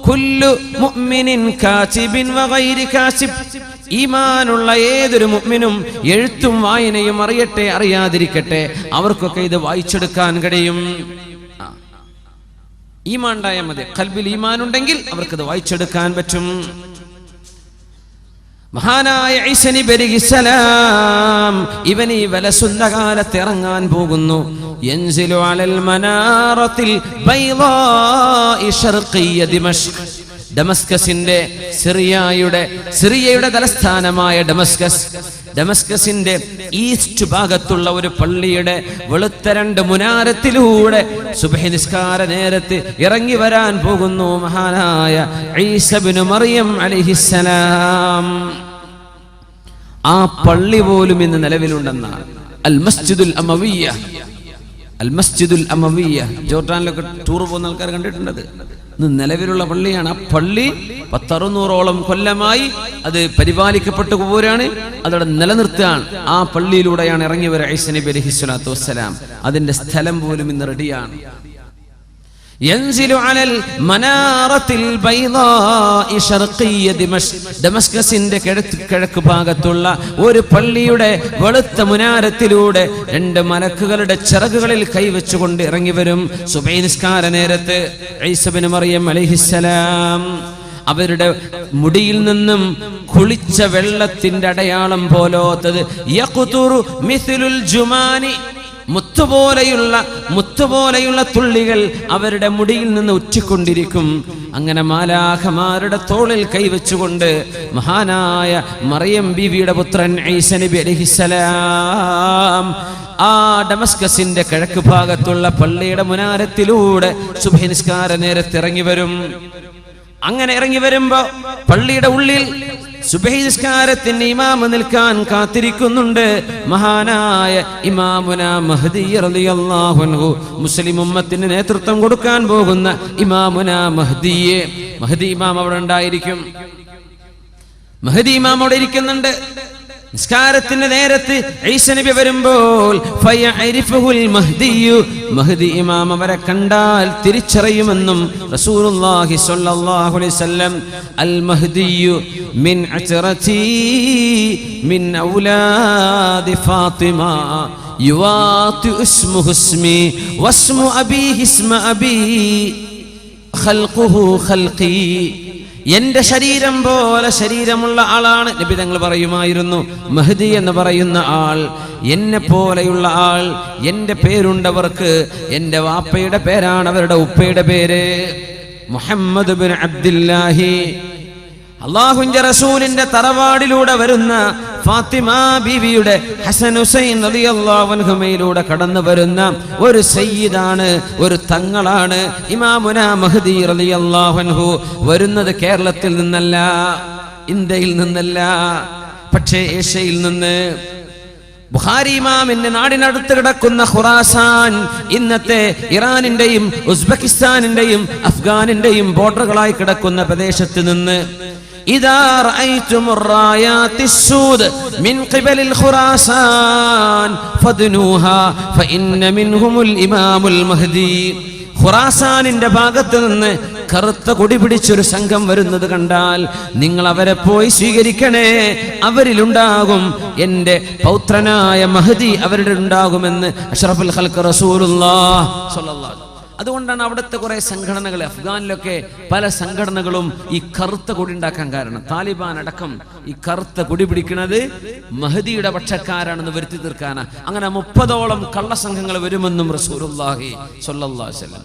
കുല്ലു മുഅ്മിനിൻ കാതിബിൻ വഗൈരി കാസിബ്, ഈമാനുള്ള ഏതൊരു മുഅ്മിനും എഴുത്തും വായനയും അറിയട്ടെ അറിയാതിരിക്കട്ടെ അവർക്കൊക്കെ ഇത് വായിച്ചെടുക്കാൻ കഴിയും. ഈമാൻ ഉണ്ടായാൽ മതി. ഖൽബിൽ ഈമാൻ ഉണ്ടെങ്കിൽ അവർക്കത് വായിച്ചെടുക്കാൻ പറ്റും. മഹാനായ ഈസ നബി അലൈഹിസ്സലാം ഇവൻ ഈ വലസുന്ന കാലത്ത് ഇറങ്ങാൻ പോകുന്നു. യൻസിലു അലൽ മനാറത്തിൽ ബൈളാഇ ശർഖിയ ദിമഷ്ക്, ഡമസ്കസിന്റെ സിറിയയുടെ തലസ്ഥാനമായ ഡമസ്കസിന്റെ ഈസ്റ്റ് ഭാഗത്തുള്ള ഒരു പള്ളിയുടെ വെളുത്ത 2 മുനാരത്തിലൂടെ സുബ്ഹി നിസ്കാര നേരത്ത് ഇറങ്ങി വരാൻ പോകുന്നു മഹാനായ ഈസ ഇബ്നു മറിയം അലൈഹിസ്സലാം. ആ പള്ളി പോലും ഇന്ന് നിലവിലുണ്ടെന്നാണ് അൽ മസ്ജിദുൽ അമവിയ്യ. ജോർഡാനിലൊക്കെ ടൂർ പോകുന്ന ആൾക്കാർ കണ്ടിട്ടുണ്ട്. ഇന്ന് നിലവിലുള്ള പള്ളിയാണ്. ആ പള്ളി 100-600ഓളം കൊല്ലമായി അത് പരിപാലിക്കപ്പെട്ടു പോരാണ്, അതവിടെ നിലനിർത്തുകയാണ്. ആ പള്ളിയിലൂടെയാണ് ഇറങ്ങി വരിക ഈസ നബി അലൈഹിസ്സലാത്തു വസ്സലാം. അതിന്റെ സ്ഥലം പോലും ഇന്ന് റെഡിയാണ്. യൻസിലു അലൽ മനാറത്തിൽ ബൈളാഇ ശർഖിയ ദിമഷ്ക്, ഡമസ്കസിന്റെ കിഴക്ക് ഭാഗത്തുള്ള ഒരു പള്ളിയുടെ വെളുത്ത മുനാരത്തിലൂടെ 2 മലക്കുകളുടെ ചിറകുകളിൽ കൈവച്ചുകൊണ്ട് ഇറങ്ങി വരും സുബഹി നിസ്കാര നേരത്ത്. ഈസ ഇബ്നു മറിയം അലൈഹിസ്സലാം അവരുടെ മുടിയിൽ നിന്നും കുളിച്ച വെള്ളത്തിന്റെ അടയാളം പോലോത്തത് യഖ്തുറു മിസ്ലുൽ ജുമാനി, മുത്തുപോലെയുള്ള തുള്ളികൾ അവരുടെ മുടിയിൽ നിന്ന് ഉറ്റിക്കൊണ്ടിരിക്കും. അങ്ങനെ മാലാഖമാരുടെ തോളിൽ കൈവച്ചുകൊണ്ട് മഹാനായ മറിയം ബീവിയുടെ പുത്രൻ ഈസ നബി അലൈഹിസ്സലാം ആ ഡമസ്കസിന്റെ കിഴക്ക് ഭാഗത്തുള്ള പള്ളിയുടെ മുനാരത്തിലൂടെ സുബ്ഹി നിസ്കാര നേരത്ത് ഇറങ്ങി വരും. അങ്ങനെ ഇറങ്ങി വരുമ്പോ പള്ളിയുടെ ഉള്ളിൽ സുബ്ഹി നിസ്കാരത്തിന് ഇമാം നിൽക്കാൻ കാത്തിരിക്കുന്നുണ്ട് മഹാനായ ഇമാമുനാ മഹ്ദി റളിയല്ലാഹു അൻഹു. മുസ്ലിം ഉമ്മത്തിന് നേതൃത്വം കൊടുക്കാൻ പോകുന്ന ഇമാമുനാ മഹ്ദി ഇമാം അവിടെ ഉണ്ടായിരിക്കും. മഹ്ദി ഇമാം അവിടെ ഇരിക്കുന്നുണ്ട്. നിസ്കാരത്തിന്റെ നേരത്ത് ഈസ നബി വരുമ്പോൾ ഫയഅരിഫുൽ മഹ്ദി ഇമാം അവരെ കണ്ടാൽ തിരിച്ചറിയുമെന്നും റസൂലുള്ളാഹി സ്വല്ലല്ലാഹു അലൈഹി വസല്ലം അൽ മഹ്ദിയു മിൻ അത്റതി മിൻ ഔലാദി ഫാത്തിമ യുവാതി ഇസ്മുഹു ഇസ്മി വസ്മു അബീഹി ഇസ്മ അബീ ഖൽഖുഹു ഖൽഖി. എന്റെ ശരീരം പോലെ ശരീരമുള്ള ആളാണ് നബി തങ്ങൾ പറയുമായിരുന്നു. മഹ്ദി എന്ന് പറയുന്ന ആൾ എന്നെ പോലെയുള്ള ആൾ. എന്റെ പേരുണ്ടവർക്ക് എന്റെ വാപ്പയുടെ പേരാണ് അവരുടെ ഉപ്പയുടെ പേര്. മുഹമ്മദ് ബിൻ അബ്ദുല്ലാഹി. അല്ലാഹുവിന്റെ റസൂലിന്റെ തറവാടിലൂടെ വരുന്ന ഫാത്തിമ ബീവിയുടെ ഹസൻ ഹുസൈൻ റളിയല്ലാഹു അൻഹുമയിലൂടെ കടന്നു വരുന്ന ഒരു സയ്യിദാണ്, ഒരു തങ്ങളാണ് ഇമാമുനാ മഹ്ദി റളിയല്ലാഹു അൻഹു. വരുന്നത് കേരളത്തിൽ നിന്നല്ല, ഇന്ത്യയിൽ നിന്നല്ല, പക്ഷേ ഏഷ്യയിൽ നിന്ന്. ബുഖാരി ഇമാമിന്റെ നാടിനടുത്ത് കിടക്കുന്ന ഖുറാസാൻ, ഇന്നത്തെ ഇറാനിന്റെയും ഉസ്ബെക്കിസ്ഥാനിന്റെയും അഫ്ഗാനിന്റെയും ബോർഡറുകളായി കിടക്കുന്ന പ്രദേശത്ത് നിന്ന് إذا رأيتم الرايات السود من قبل الخراسان فادنوها فإن منهم الإمام المهدي. ഖുറാസാനിന്റെ ഭാഗത്ത് നിന്ന് കറുത്ത കൊടി പിടിച്ചൊരു സംഘം വരുന്നത് കണ്ടാൽ നിങ്ങൾ അവരെ പോയി സ്വീകരിക്കണേ. അവരിലുണ്ടാകും എന്റെ പൗത്രനായ മഹ്ദി, അവരുടെ ഉണ്ടാകുമെന്ന് അഷ്റഫുൽ ഖൽഖ് റസൂലുള്ളാഹി സ്വല്ലല്ലാഹു അലൈഹി. അതുകൊണ്ടാണ് അവിടുത്തെ കുറെ സംഘടനകൾ, അഫ്ഗാനിലൊക്കെ പല സംഘടനകളും ഈ കറുത്ത കൊടി ഉണ്ടാക്കാൻ കാരണം. താലിബാൻ അടക്കം ഈ കറുത്ത കൊടി പിടിക്കുന്നത് മഹ്ദിയുടെ പക്ഷക്കാരാണെന്ന് വരുത്തി തീർക്കാനാ. അങ്ങനെ 30ഓളം കള്ളസംഘങ്ങൾ വരുമെന്നും റസൂലുള്ളാഹി സ്വല്ലല്ലാഹു അലൈഹി വസല്ലം.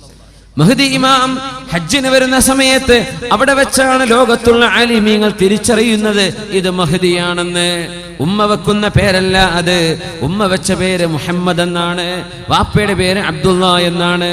മഹ്ദി ഇമാം ഹജ്ജിന് വരുന്ന സമയത്ത് അവിടെ വെച്ചാണ് ലോകത്തുള്ള ആലിമീങ്ങൾ തിരിച്ചറിയുന്നത് ഇത് മഹ്ദിയാണെന്ന്. ഉമ്മ വെക്കുന്ന പേരല്ല അത്. ഉമ്മ വെച്ച പേര് മുഹമ്മദ് എന്നാണ്, വാപ്പയുടെ പേര് അബ്ദുള്ള എന്നാണ്.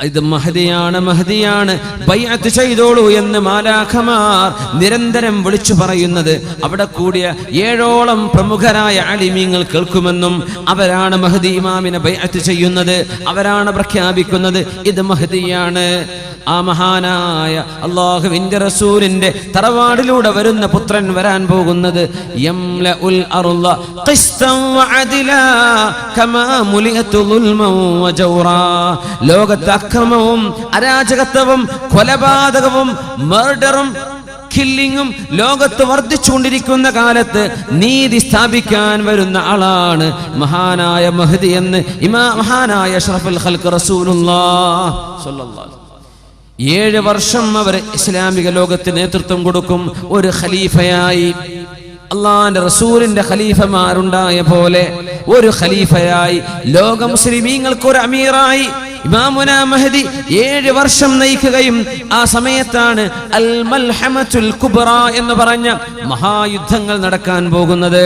ഇത് മഹ്ദിയാണ്, ബൈഅത്ത് ചെയ്തോളൂ എന്ന് മാലാഖമാർ നിരന്തരം വിളിച്ചു പറയുന്നത് അവിടെ കൂടിയ 7ഓളം പ്രമുഖരായ ആലിമീങ്ങൾ കേൾക്കുമെന്നും അവരാണ് മഹ്ദി ഇമാമിനെ ബൈഅത്ത് ചെയ്യുന്നത്. അവരാണ് പ്രഖ്യാപിക്കുന്നത് ഇത് മഹ്ദിയാണ്. ആ മഹാനായ അല്ലാഹുവിന്റെ റസൂലിന്റെ തറവാടിലൂടെ വരുന്ന പുത്രൻ വരാൻ പോകുന്നത് യംലഉൽ അർള ഖിസ്തൻ വഅദിലാ കമാ മുലിഅതു ദുൽമൻ വജൗറാ. ലോകത്തെ അക്രമവും അരാജകത്വവും കൊലപാതകവും മർഡറും കില്ലിങ്ങും ലോകത്ത് വർദ്ധിച്ചുകൊണ്ടിരിക്കുന്ന കാലത്ത് നീതി സ്ഥാപിക്കാൻ വരുന്ന ആളാണ് മഹാനായ മഹ്ദി എന്ന് മഹാനായ അഷ്റഫുൽ ഖൽഖ് റസൂലുള്ളാഹി സ്വല്ലല്ലാഹു അലൈഹി വസല്ലം. 7 വർഷം അവർ ഇസ്ലാമിക ലോകത്തിന് നേതൃത്വം കൊടുക്കും. ഒരു ഖലീഫയായി, അള്ളാന്റെ റസൂലിന്റെ ഖലീഫമാരുണ്ടായ പോലെ ഒരു ഖലീഫയായി, ലോക മുസ്ലിമീങ്ങൾക്ക് ഒരു അമീറായി ഇമാമുന മഹദി 7 വർഷം നയിക്കുകയും ആ സമയത്താണ് അൽ മൽഹമത്തുൽ കുബ്ര എന്ന് പറഞ്ഞ മഹായുദ്ധങ്ങൾ നടക്കാൻ പോകുന്നത്.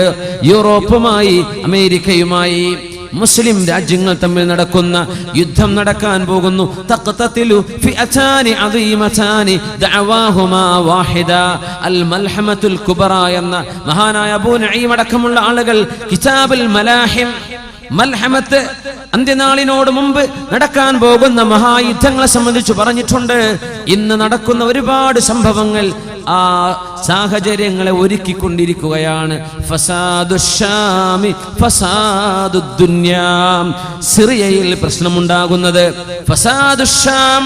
യൂറോപ്പുമായി അമേരിക്കയുമായി മുസ്ലിം രാജ്യങ്ങൾ തമ്മിൽ നടക്കുന്ന യുദ്ധം നടക്കാൻ പോകുന്നു. തഖ്തതിലു ഫിഅതാനി അദീമതാനി ദഅവാഹുമാ വാഹിദ. അൽ മൽഹമത്തുൽ കുബ്ര എന്ന മഹാനായ അബൂ നഈം അടക്കമുള്ള ആളുകൾ കിതാബുൽ മലാഹിം, മൽഹമത്ത് അന്ത്യനാളിനോട് മുമ്പ് നടക്കാൻ പോകുന്ന മഹായുദ്ധങ്ങളെ സംബന്ധിച്ച് പറഞ്ഞിട്ടുണ്ട്. ഇന്ന് നടക്കുന്ന ഒരുപാട് സംഭവങ്ങൾ ആ സാഹചര്യങ്ങളെ ഒരുക്കിക്കൊണ്ടിരിക്കുകയാണ്. ഫസാദുശ്ശാമി ഫസാദുദ്ദുന്യാ, സിറിയയിൽ പ്രശ്നമുണ്ടാകുന്നത്. ഫസാദുശ്ശാം,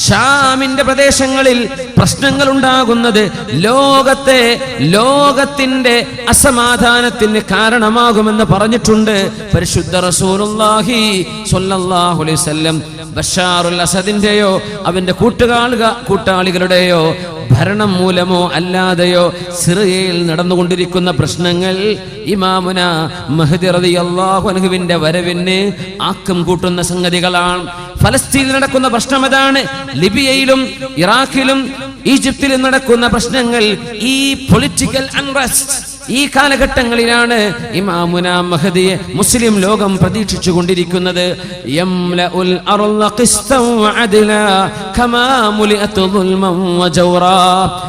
ഷാമിന്റെ പ്രദേശങ്ങളിൽ പ്രശ്നങ്ങൾ ഉണ്ടാകുന്നത് ലോകത്തിന്റെ അസമാധാനത്തിന് കാരണമാകുമെന്ന് പറഞ്ഞിട്ടുണ്ട് പരിശുദ്ധ റസൂലുള്ളാഹി സ്വല്ലല്ലാഹു അലൈഹി വസല്ലം. ബഷാറുൽ അസദിന്റെയോ അവന്റെ കൂട്ടാളികളുടെയോ ഭരണം മൂലമോ അല്ലാതെയോ സിറിയയിൽ നടന്നുകൊണ്ടിരിക്കുന്ന പ്രശ്നങ്ങൾ ഇമാമുന മഹ്ദി റളിയല്ലാഹു അൻഹുവിന്റെ വരവിന് ആക്കം കൂട്ടുന്ന സംഗതികളാണ്. ഫലസ്തീനിൽ നടക്കുന്ന പ്രശ്നം അതാണ്. ലിബിയയിലും ഇറാഖിലും ഈജിപ്തിലും നടക്കുന്ന പ്രശ്നങ്ങൾ, ഈ പൊളിറ്റിക്കൽ അൺറസ്റ്റ്, ഈ കാലഘട്ടങ്ങളിലാണ് ഇമാമുന മഹദിയെ മുസ്ലിം ലോകം പ്രതീക്ഷിച്ചു കൊണ്ടിരിക്കുന്നത്. യംലഉൽ അർള ഖിസ്തൻ വഅദ്ല കമാ മുലിഅത് ദുൽമൻ വജൗറാ.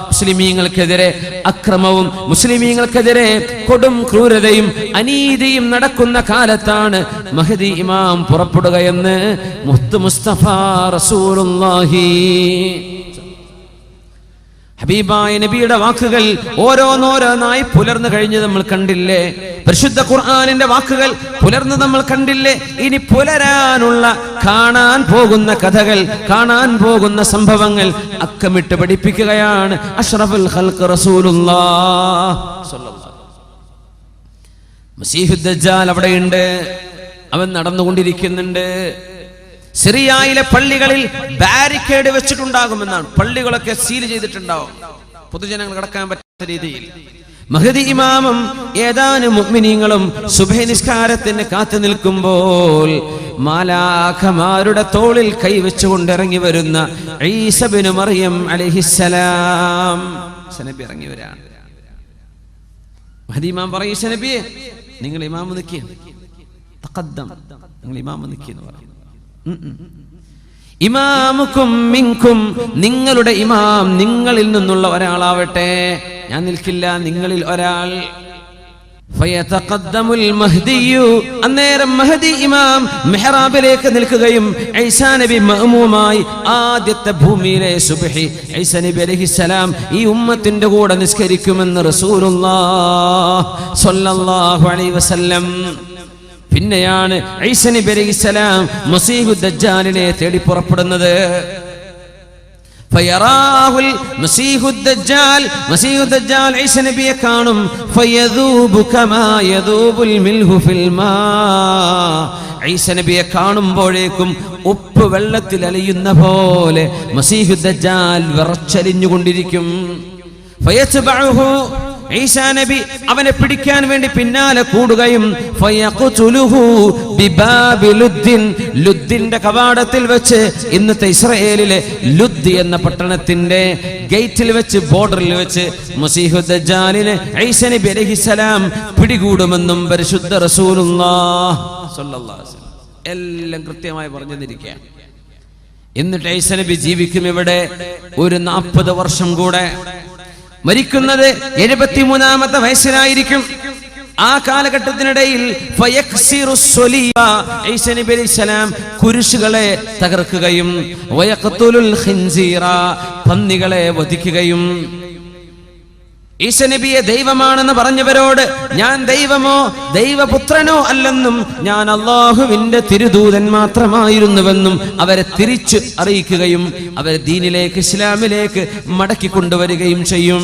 മുസ്ലിമീങ്ങൾക്കെതിരെ അക്രമവും മുസ്ലിമീങ്ങൾക്കെതിരെ കൊടും ക്രൂരതയും അനീതിയും നടക്കുന്ന കാലത്താണ് മഹദി ഇമാം പുറപ്പെടുകയെന്ന് മുഹമ്മദ് മുസ്തഫ റസൂലുള്ളാഹി. ഹബീബായ നബിയുടെ വാക്കുകൾ ഓരോന്നോരോന്നായി പുലർന്നു കഴിഞ്ഞ് നമ്മൾ കണ്ടില്ലേ? പരിശുദ്ധ ഖുർആനിന്റെ വാക്കുകൾ പുലർന്ന് നമ്മൾ കണ്ടില്ലേ? ഇനി പുലരാനുള്ള, കാണാൻ പോകുന്ന കഥകൾ, കാണാൻ പോകുന്ന സംഭവങ്ങൾ അക്കമിട്ട് പഠിപ്പിക്കുകയാണ് അഷ്റഫുൽ ഖൽഖ് റസൂലുള്ളാഹ് സ്വല്ലല്ലാഹു അലൈഹി വസല്ലം. മസീഹുദ് ദജ്ജാൽ അവിടെയുണ്ട്, അവൻ നടന്നുകൊണ്ടിരിക്കുന്നുണ്ട്. സിറിയയിലെ പള്ളികളിൽ ബാരിക്കേഡ് വെച്ചിട്ടുണ്ടാകുമെന്നാണ്. പള്ളികളൊക്കെ സീൽ ചെയ്തിട്ടുണ്ടാവും, പൊതുജനങ്ങൾ കടക്കാൻ പറ്റാത്ത രീതിയിൽ. മഹദി ഇമാമും ഏതാനും മുഅ്മിനീങ്ങളും സുബ്ഹി നിസ്കാരത്തിന് കാത്തു നിൽക്കുമ്പോൾ മാലാഖമാരുടെ തോളിൽ കൈവച്ചുകൊണ്ട് ഇറങ്ങി വരുന്ന ഈസ ഇബ്നു മറിയം അലൈഹിസ്സലാം നബി ഇറങ്ങി വരാണ്. മഹദി ഇമാം പറയും, ഈസ നബിയെ നിങ്ങൾ ഇമാം നിൽക്കുക, തഖദ്ദം, നിങ്ങൾ ഇമാം നിൽക്കുക എന്ന് പറയും. ഇമാമുക്കും മിൻകും, നിങ്ങളുടെ ഇമാം നിങ്ങളിൽ നിന്നുള്ള ഒരാളാവട്ടെ, ഞാൻ നിൽക്കില്ല, നിങ്ങളിൽ ഒരാൾ. ഫയതഖദ്ദമുൽ മഹ്ദിയു, അന്നേരം മഹദി ഇമാം മിഹ്റാബിലേക്ക് നിൽക്കുകയും ഈസാ നബി മഅ്മൂമായി ആദ്യത്തെ ഭൂമിയിലെ സുബ്ഹി ഈസാ നബി അലൈഹിസ്സലാം ഈ ഉമ്മത്തിന്റെ കൂടെ നിസ്കരിക്കുമെന്ന് റസൂലുള്ളാഹ് സ്വല്ലല്ലാഹു അലൈഹി വസല്ലം. പിന്നെയാണ് ഈസാ നബി അലൈഹിസ്സലാം മസീഹുദ് ദജ്ജാലിനെ തേടി പുറപ്പെടുന്നത്. ഫയറാഹുൽ മസീഹുദ് ദജ്ജാൽ, മസീഹുദ് ദജ്ജാൽ ഈസാ നബിയെ കാണും. ഫയദൂബു കമാ യദൂബുൽ മിൽഹു ഫിൽ മാ, ഈസാ നബിയെ കാണുമ്പോഴേക്കും ഉപ്പ് വെള്ളത്തിൽ അലിയുന്ന പോലെ മസീഹുദ് ദജ്ജാൽ വിറച്ചലിഞ്ഞുകൊണ്ടിരിക്കും. ഫയത്ബഉഹു, ഈസാ നബി അവനെ പിടിക്കാൻ വേണ്ടി പിന്നാലെ കൂടുകയും ഫയഖ്തുലുഹു ബിബാബി ലുദ്ദിൻ, ലുദ്ദിന്റെ കവാടത്തിൽ വെച്ച്, ഇന്നത്തെ ഇസ്രായേലിലെ ലുദ് എന്ന പട്ടണത്തിന്റെ ഗേറ്റിൽ വെച്ച്, ബോർഡറിൽ വെച്ച് മസീഹുദ് ദജ്ജാലിനെ ഈസാ നബി അലൈഹിസ്സലാം പിടികൂടുമെന്നും പരിശുദ്ധ റസൂലുള്ളാഹ് സ്വല്ലല്ലാഹു അലൈഹി വസല്ലം എല്ലാം കൃത്യമായി പറഞ്ഞു തന്നിരിക്കുകയാണ്. എന്നിട്ട് ഈസാ നബി ജീവിക്കും ഇവിടെ ഒരു 40 വർഷം കൂടെ. മരിക്കുന്നത് 73-ാമത്തെ വയസ്സിലായിരിക്കും. ആ കാലഘട്ടത്തിനിടയിൽ ഈസാ നബി അലൈഹിസ്സലാം കുരിശുകളെ തകർക്കുകയും വയഖ്തുലുൽ ഖിൻസീറ, പന്നികളെ വധിക്കുകയും. ഈസാ നബിയെ ദൈവമാണെന്ന് പറഞ്ഞവരോട് ഞാൻ ദൈവമോ ദൈവപുത്രനോ അല്ലെന്നും ഞാൻ അല്ലാഹുവിന്റെ തിരുദൂതൻ മാത്രമായിരുന്നുവെന്നും അവരെ തിരിച്ച് അറിയിക്കുകയും അവരെ ദീനിലേക്ക്, ഇസ്ലാമിലേക്ക് മടക്കി കൊണ്ടുവരികയും ചെയ്യും.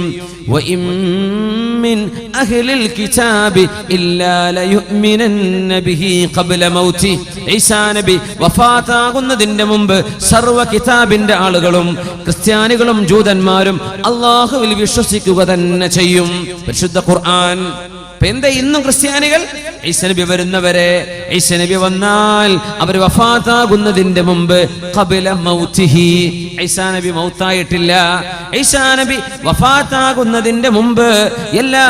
മിൻ അഹ്ലിൽ കിതാബി ഇല്ലാ ലയുഅ്മിനന്ന ബിഹി ഖബ്ല മൗതി. ഈസാ നബി വഫാത്താകുന്നതിന്റെ മുമ്പ് സർവ്വ കിതാബിന്റെ ആളുകളും ക്രിസ്ത്യാനികളും ജൂതന്മാരും അല്ലാഹുവിൽ വിശ്വസിക്കുക തന്നെ ചെയ്യും. പരിശുദ്ധ ഖുർആൻ. എന്താ ഇന്നും ക്രിസ്ത്യാനികൾ ഈസാ നബി വരുന്നവരെ, ഈസാ നബി വന്നാൽ അവർ വഫാത്താകുന്നതിന്റെ മുമ്പ് ഖബ്ല മൗതിഹി, ഈസാ നബി മൗത്തായിട്ടില്ല. ഈസാ നബി വഫാത്താകുന്നതിന്റെ മുമ്പ് എല്ലാ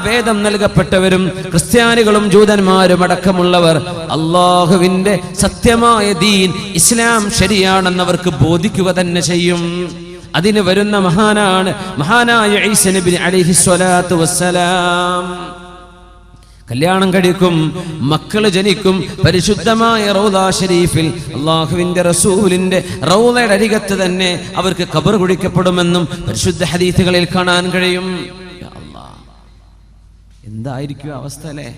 വേദം നൽകപ്പെട്ടവരും ക്രിസ്ത്യാനികളും ജൂതന്മാരും അടക്കമുള്ളവർ അല്ലാഹുവിന്റെ സത്യമായ ദീൻ ഇസ്ലാം ശരിയാണെന്നവർക്ക് ബോധിക്കുക തന്നെ ചെയ്യും. അതിന് വരുന്ന മഹാനായ ഈസാ നബി അലൈഹിസ്സലാത്തു വസ്സലാം. കല്യാണം കഴിക്കും, മക്കള് ജനിക്കും. പരിശുദ്ധമായ റൗദാ ഷരീഫിൽ അല്ലാഹുവിന്റെ റസൂലിന്റെ റൗദയുടെ അരികത്ത് തന്നെ അവർക്ക് ഖബർ കുഴിക്കപ്പെടുമെന്നും പരിശുദ്ധ ഹദീസുകളിൽ കാണാൻ കഴിയും. യാ അല്ലാഹ്, എന്തായിരിക്കും അവസ്ഥ അല്ലേ?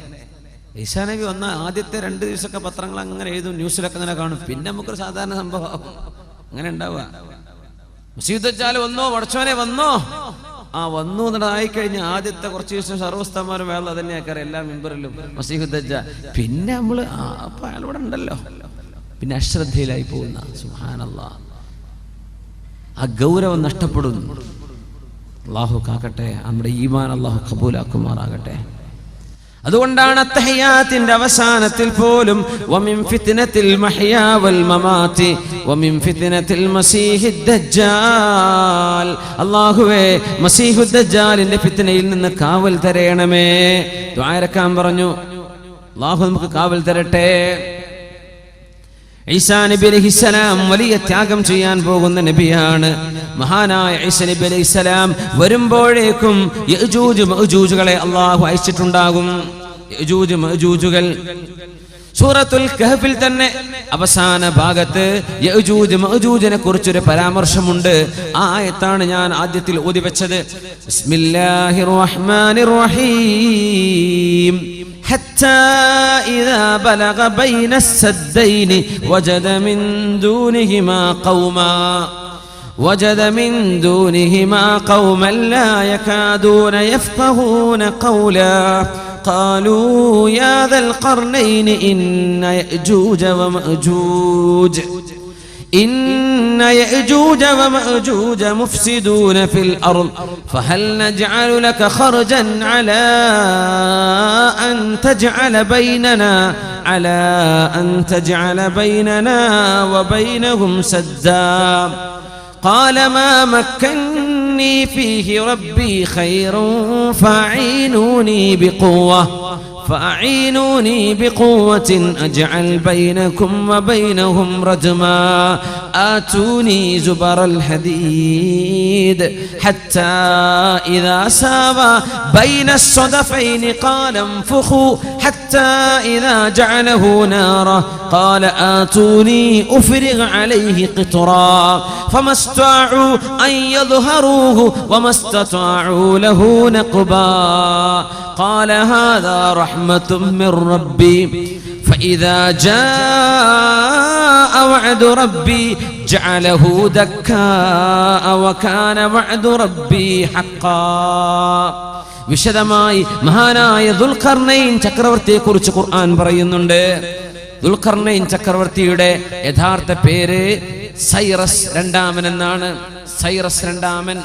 ഈസാ നബി വന്ന ആദ്യത്തെ 2 ദിവസമൊക്കെ പത്രങ്ങൾ അങ്ങനെ എഴുതും, ന്യൂസിലൊക്കെ അങ്ങനെ കാണും. പിന്നെ നമുക്കൊരു സാധാരണ സംഭവം അങ്ങനെ ഉണ്ടാവുക. മസീഹ് ദജ്ജാൽ വന്നോ, പടച്ചോനെ വന്നോ, വന്നു എന്നതായിക്കഴിഞ്ഞ് ആദ്യത്തെ കുറച്ച് ദിവസം സർവ്വസ്ഥമാരും വേള തന്നെയാക്കാറ് എല്ലാ മെമ്പറിലും മസീഹ് ദജ്ജാൽ. പിന്നെ നമ്മള് അപ്പൊ അയാൾ ഇവിടെ ഉണ്ടല്ലോ, പിന്നെ അശ്രദ്ധയിലായി പോകുന്ന. സുബ്ഹാനല്ലാഹ്, ആ ഗൗരവം നഷ്ടപ്പെടുന്നു. അല്ലാഹു കാക്കട്ടെ, നമ്മുടെ ഈമാൻ അല്ലാഹു ഖബൂലാക്കുമാറാകട്ടെ. അതുകൊണ്ടാണ് അത്തഹിയാത്തിന്റെ അവസാനത്തിൽ പോലും വമിൻ ഫിത്നത്തിൽ മഹ്യാ വൽ മമാതി വമിൻ ഫിത്നത്തിൽ മസീഹിദ് ദജ്ജാൽ, അല്ലാഹുവേ മസീഹുദ് ദജ്ജാലിന്റെ ഫിത്നയിൽ നിന്ന് കാവൽ തരയണമേ. ദുആ ഇറക്കാൻ പറഞ്ഞു. അല്ലാഹു നമുക്ക് കാവൽ തരട്ടെ. ഈസാ നബി അലൈഹിസ്സലാം വലിയ ത്യാഗം ചെയ്യാൻ പോകുന്ന നബിയാണ്. മഹാനായ ഈസാ നബി അലൈഹിസ്സലാം വരുമ്പോഴേക്കും യഅജൂജ് മഅജൂജുകളെ അല്ലാഹു അയച്ചിട്ടുണ്ടാകും. യഅജൂജ് മഅജൂജുകൾ സൂറത്തുൽ കഹ്ഫിൽ തന്നെ അവസാന ഭാഗത്ത് യഅജൂജ് മഅജൂജിനെ കുറിച്ചൊരു പരാമർശമുണ്ട്. ആ ആയത്താണ് ഞാൻ ആദ്യത്തിൽ ഓതി വെച്ചത്. ബിസ്മില്ലാഹിർ റഹ്മാനിർ റഹീം. حتى إذا بلغ بين السدين وجد من دونهما قوما لا يكادون يفقهون قولا قالوا يا ذا القرنين إن يأجوج ومأجوج مفسدون في الأرض فهل نجعل لك خرجا على أن تجعل بيننا وبينهم سدا قال ما مكني فيه ربي خير فأعينوني بقوة أجعل بينكم وبينهم ردما آتوني زبر الحديد حتى إذا ساوى بين الصدفين قال انفخوا حتى إذا جعله نارا قال آتوني أفرغ عليه قطرا فما استطاعوا أن يظهروه وما استطاعوا له نقبا قال هذا رحمة من ربي فإذا جاء وعد ربي جعله دكاء وكان وعد ربي حقا. വിശദമായി മഹാനായ ദുൽഖർനൈൻ ചക്രവർത്തിയെ കുറിച്ച് ഖുർആൻ പറയുന്നുണ്ട്. ദുൽഖർനൈൻ ചക്രവർത്തിയുടെ യഥാർത്ഥ പേര് സൈറസ് രണ്ടാമൻ എന്നാണ്. സൈറസ് രണ്ടാമൻ,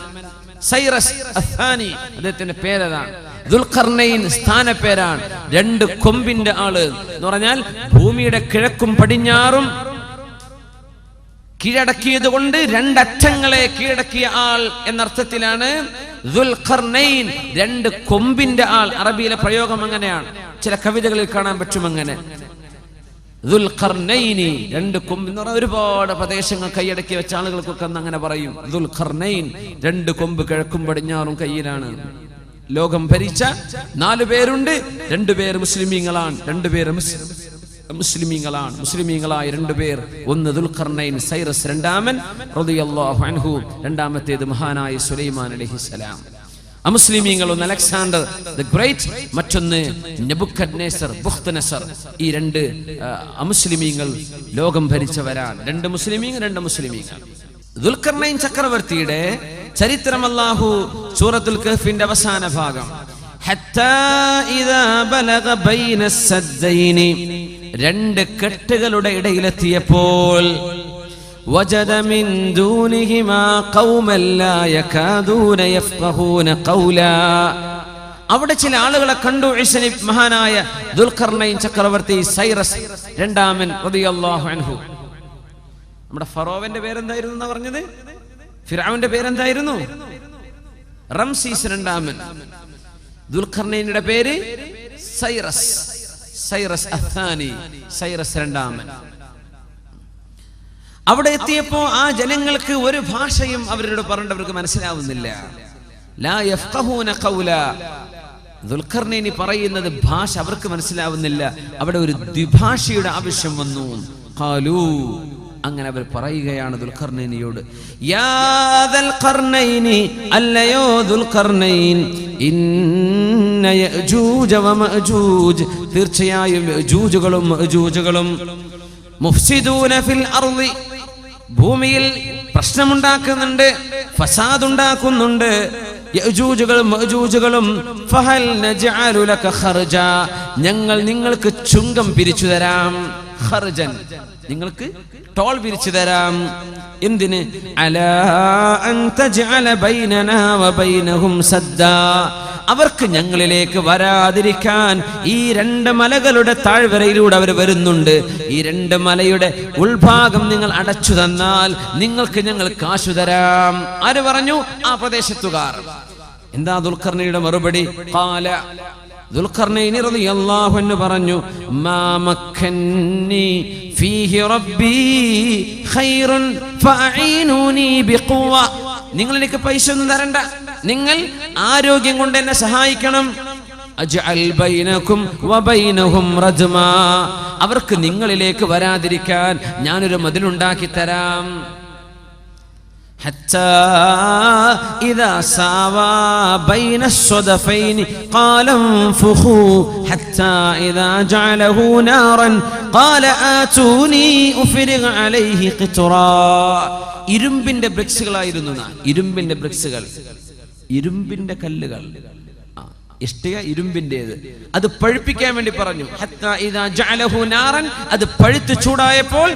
സൈറസ് അഥാനി അദ്ദേഹത്തിന്റെ പേരതാണ്. ദുൽഖർനൈൻ സ്ഥാനപ്പേരാണ്. 2 കൊമ്പിന്റെ ആള് എന്ന് പറഞ്ഞാൽ ഭൂമിയുടെ കിഴക്കും പടിഞ്ഞാറും കീഴടക്കിയത് കൊണ്ട് 2 അറ്റങ്ങളെ കീഴടക്കിയ ആൾ എന്നർത്ഥത്തിലാണ് ദുൽഖർനൈൻ, 2 കൊമ്പിന്റെ ആൾ. അറബിയിലെ പ്രയോഗം അങ്ങനെയാണ്, ചില കവിതകളിൽ കാണാൻ പറ്റും അങ്ങനെ. ദുൽഖർനൈനി, 2 കൊമ്പ് എന്ന് പറഞ്ഞാൽ ഒരുപാട് പ്രദേശങ്ങൾ കൈയടക്കി വെച്ച ആളുകൾക്കൊക്കെ അങ്ങനെ പറയും. ദുൽഖർനൈൻ, 2 കൊമ്പ് കിഴക്കും പടിഞ്ഞാറും കയ്യിലാണ്. ലോകം ഭരിച്ച 4 പേരുണ്ട്. 2 പേർ മുസ്ലിമീങ്ങളാണ്, 2 പേർ മുസ്ലിമീങ്ങളായ 2 പേർ. ഒന്ന് ദുൽഖർനൈൻ സൈറസ് രണ്ടാമൻ റളിയല്ലാഹു അൻഹു, രണ്ടാമത്തേത് മഹാനായ സുലൈമാൻ അലൈഹിസ്സലാം. അമുസ്ലിമീങ്ങൾ ഒന്ന് അലക്സാണ്ടർ ദി ഗ്രേറ്റ്, മറ്റൊന്ന് നെബുക്കദ്നേസർ ബുഖ്തനസർ. ഈ 2 അമുസ്ലിമീങ്ങൾ ലോകം ഭരിച്ചവരാണ്. 2 മുസ്ലിമീങ്ങൾ. ദുൽഖർനൈൻ ചക്രവർത്തിയുടെ ചരിത്രം അല്ലാഹു സൂറത്തുൽ കഹ്ഫിന്റെ അവസാന ഭാഗം ഹത്താ ഇദാ ബലഗ ബൈന സദ്ദൈനി, രണ്ട് കെട്ടുകളുടെ ഇടയിലെത്തിയപ്പോൾ വജദ മിൻ ദൂനിഹിമാ ഖൗമൻ ലാ യകാദൂന യഫ്ഖഹൂന ഖൗലാ, അവിടെ ചില ആളുകളെ കണ്ടു. മഹാനായ ദുൽഖർനൈൻ ചക്രവർത്തി സൈറസ് രണ്ടാമൻ റളിയല്ലാഹു അൻഹു. നമ്മുടെ ഫറോവന്റെ പേരെന്തായിരുന്നു എന്നാ പറഞ്ഞത്? ഫിർഔന്റെ പേരെന്തായിരുന്നു? റംസീസ് രണ്ടാമൻ. ദുൽഖർനൈനിന്റെ പേര് സൈറസ്, സൈറസ് അത്ഥാനി, സൈറസ് രണ്ടാമൻ. അവിടെ എത്തിയപ്പോ ആ ജനങ്ങൾക്ക് ഒരു ഭാഷയും അവരോട് പറഞ്ഞവർക്ക് മനസ്സിലാവുന്നില്ല. ലാ യഫ്ഖഹൂന ഖൗലാ, ദുൽഖർനൈനി പറയുന്നത് ഭാഷ അവർക്ക് മനസ്സിലാവുന്നില്ല. അവിടെ ഒരു ദ്വിഭാഷയുടെ ആവശ്യം വന്നു. ഖാലൂ, അങ്ങനെ അവർ പറയുകയാണ് ദുൽഖർനൈനിയോട്, യാ ദുൽഖർനൈനി, അല്ലയോ ദുൽഖർനൈൻ, ഇന്ന യഅജൂജ വമഅജൂജ്, തീർച്ചയായും യഅജൂജുകളും മഅജൂജുകളും മുഫ്സിദൂന ഫിൽ അർളി, ഭൂമിയിൽ പ്രശ്നമുണ്ടാക്കുന്നുണ്ട്, ഫസാദ് ഉണ്ടാക്കുന്നുണ്ട്. യഅജൂജുകളും മഅജൂജുകളും ഫഹൽ നജഅലു ലക ഖർജ, ഞങ്ങൾ നിങ്ങൾക്ക് ചുങ്കം പിരിച്ചു തരാം. ഖർജൻ, നിങ്ങൾക്ക് ടോൾ പിരിച്ചു തരാം. എന്തിന്? അലാ അൻ തജ്അല ബൈനനാ വബൈനഹും സദ്ദാ, അവർക്ക് ഞങ്ങളിലേക്ക് വരാതിരിക്കാൻ ഈ രണ്ട് മലകളുടെ താഴ്വരയിലൂടെ അവർ വരുന്നുണ്ട്. ഈ രണ്ട് മലയുടെ ഉൾഭാഗം നിങ്ങൾ അടച്ചു തന്നാൽ നിങ്ങൾക്ക് ഞങ്ങൾ കാശു തരാം. ആര് പറഞ്ഞു? ആ പ്രദേശത്തുകാർ. എന്താ ദുൽഖർനൈനിയുടെ മറുപടി? ഖാല, ദുൽഖർനൈൻ റളിയല്ലാഹു അൻഹു പറഞ്ഞു, മാ മക്കന്നി ഫീഹി റബ്ബി ഖൈറുൻ ഫഅഈനൂനി ബിഖുവ, നിങ്ങൾ എനിക്ക് പൈസ ഒന്നും തരണ്ട, നിങ്ങൾ ആരോഗ്യം കൊണ്ട് എന്നെ സഹായിക്കണം. അജ്അൽ ബൈനകും വബൈനഹും റജ്മാ, അവർക്ക് നിങ്ങളിലേക്ക് വരാതിരിക്കാൻ ഞാനൊരു മതിലുണ്ടാക്കി തരാം. ഹത്താ ഇദാ സാവാ ബൈന الصدفين قال انفخوا حتى إذا جعله نارا قال آتوني أفرغ عليه قطرا. ഇരുമ്പിന്റെ ബ്രിക്സുകളായിരുന്നു, ഇരുമ്പിന്റെ ബ്രിക്സുകൾ, ഇരുമ്പിന്റെ കല്ലുകൾ, ഇഷ്ടിക ഇരുമ്പിന്റേത്. അത് പഴുപ്പിക്കാൻ വേണ്ടി പറഞ്ഞു. ഹത്താ ഇദാ ജഅലഹു നാറൻ, അത് പഴുത്ത് ചൂടായപ്പോൾ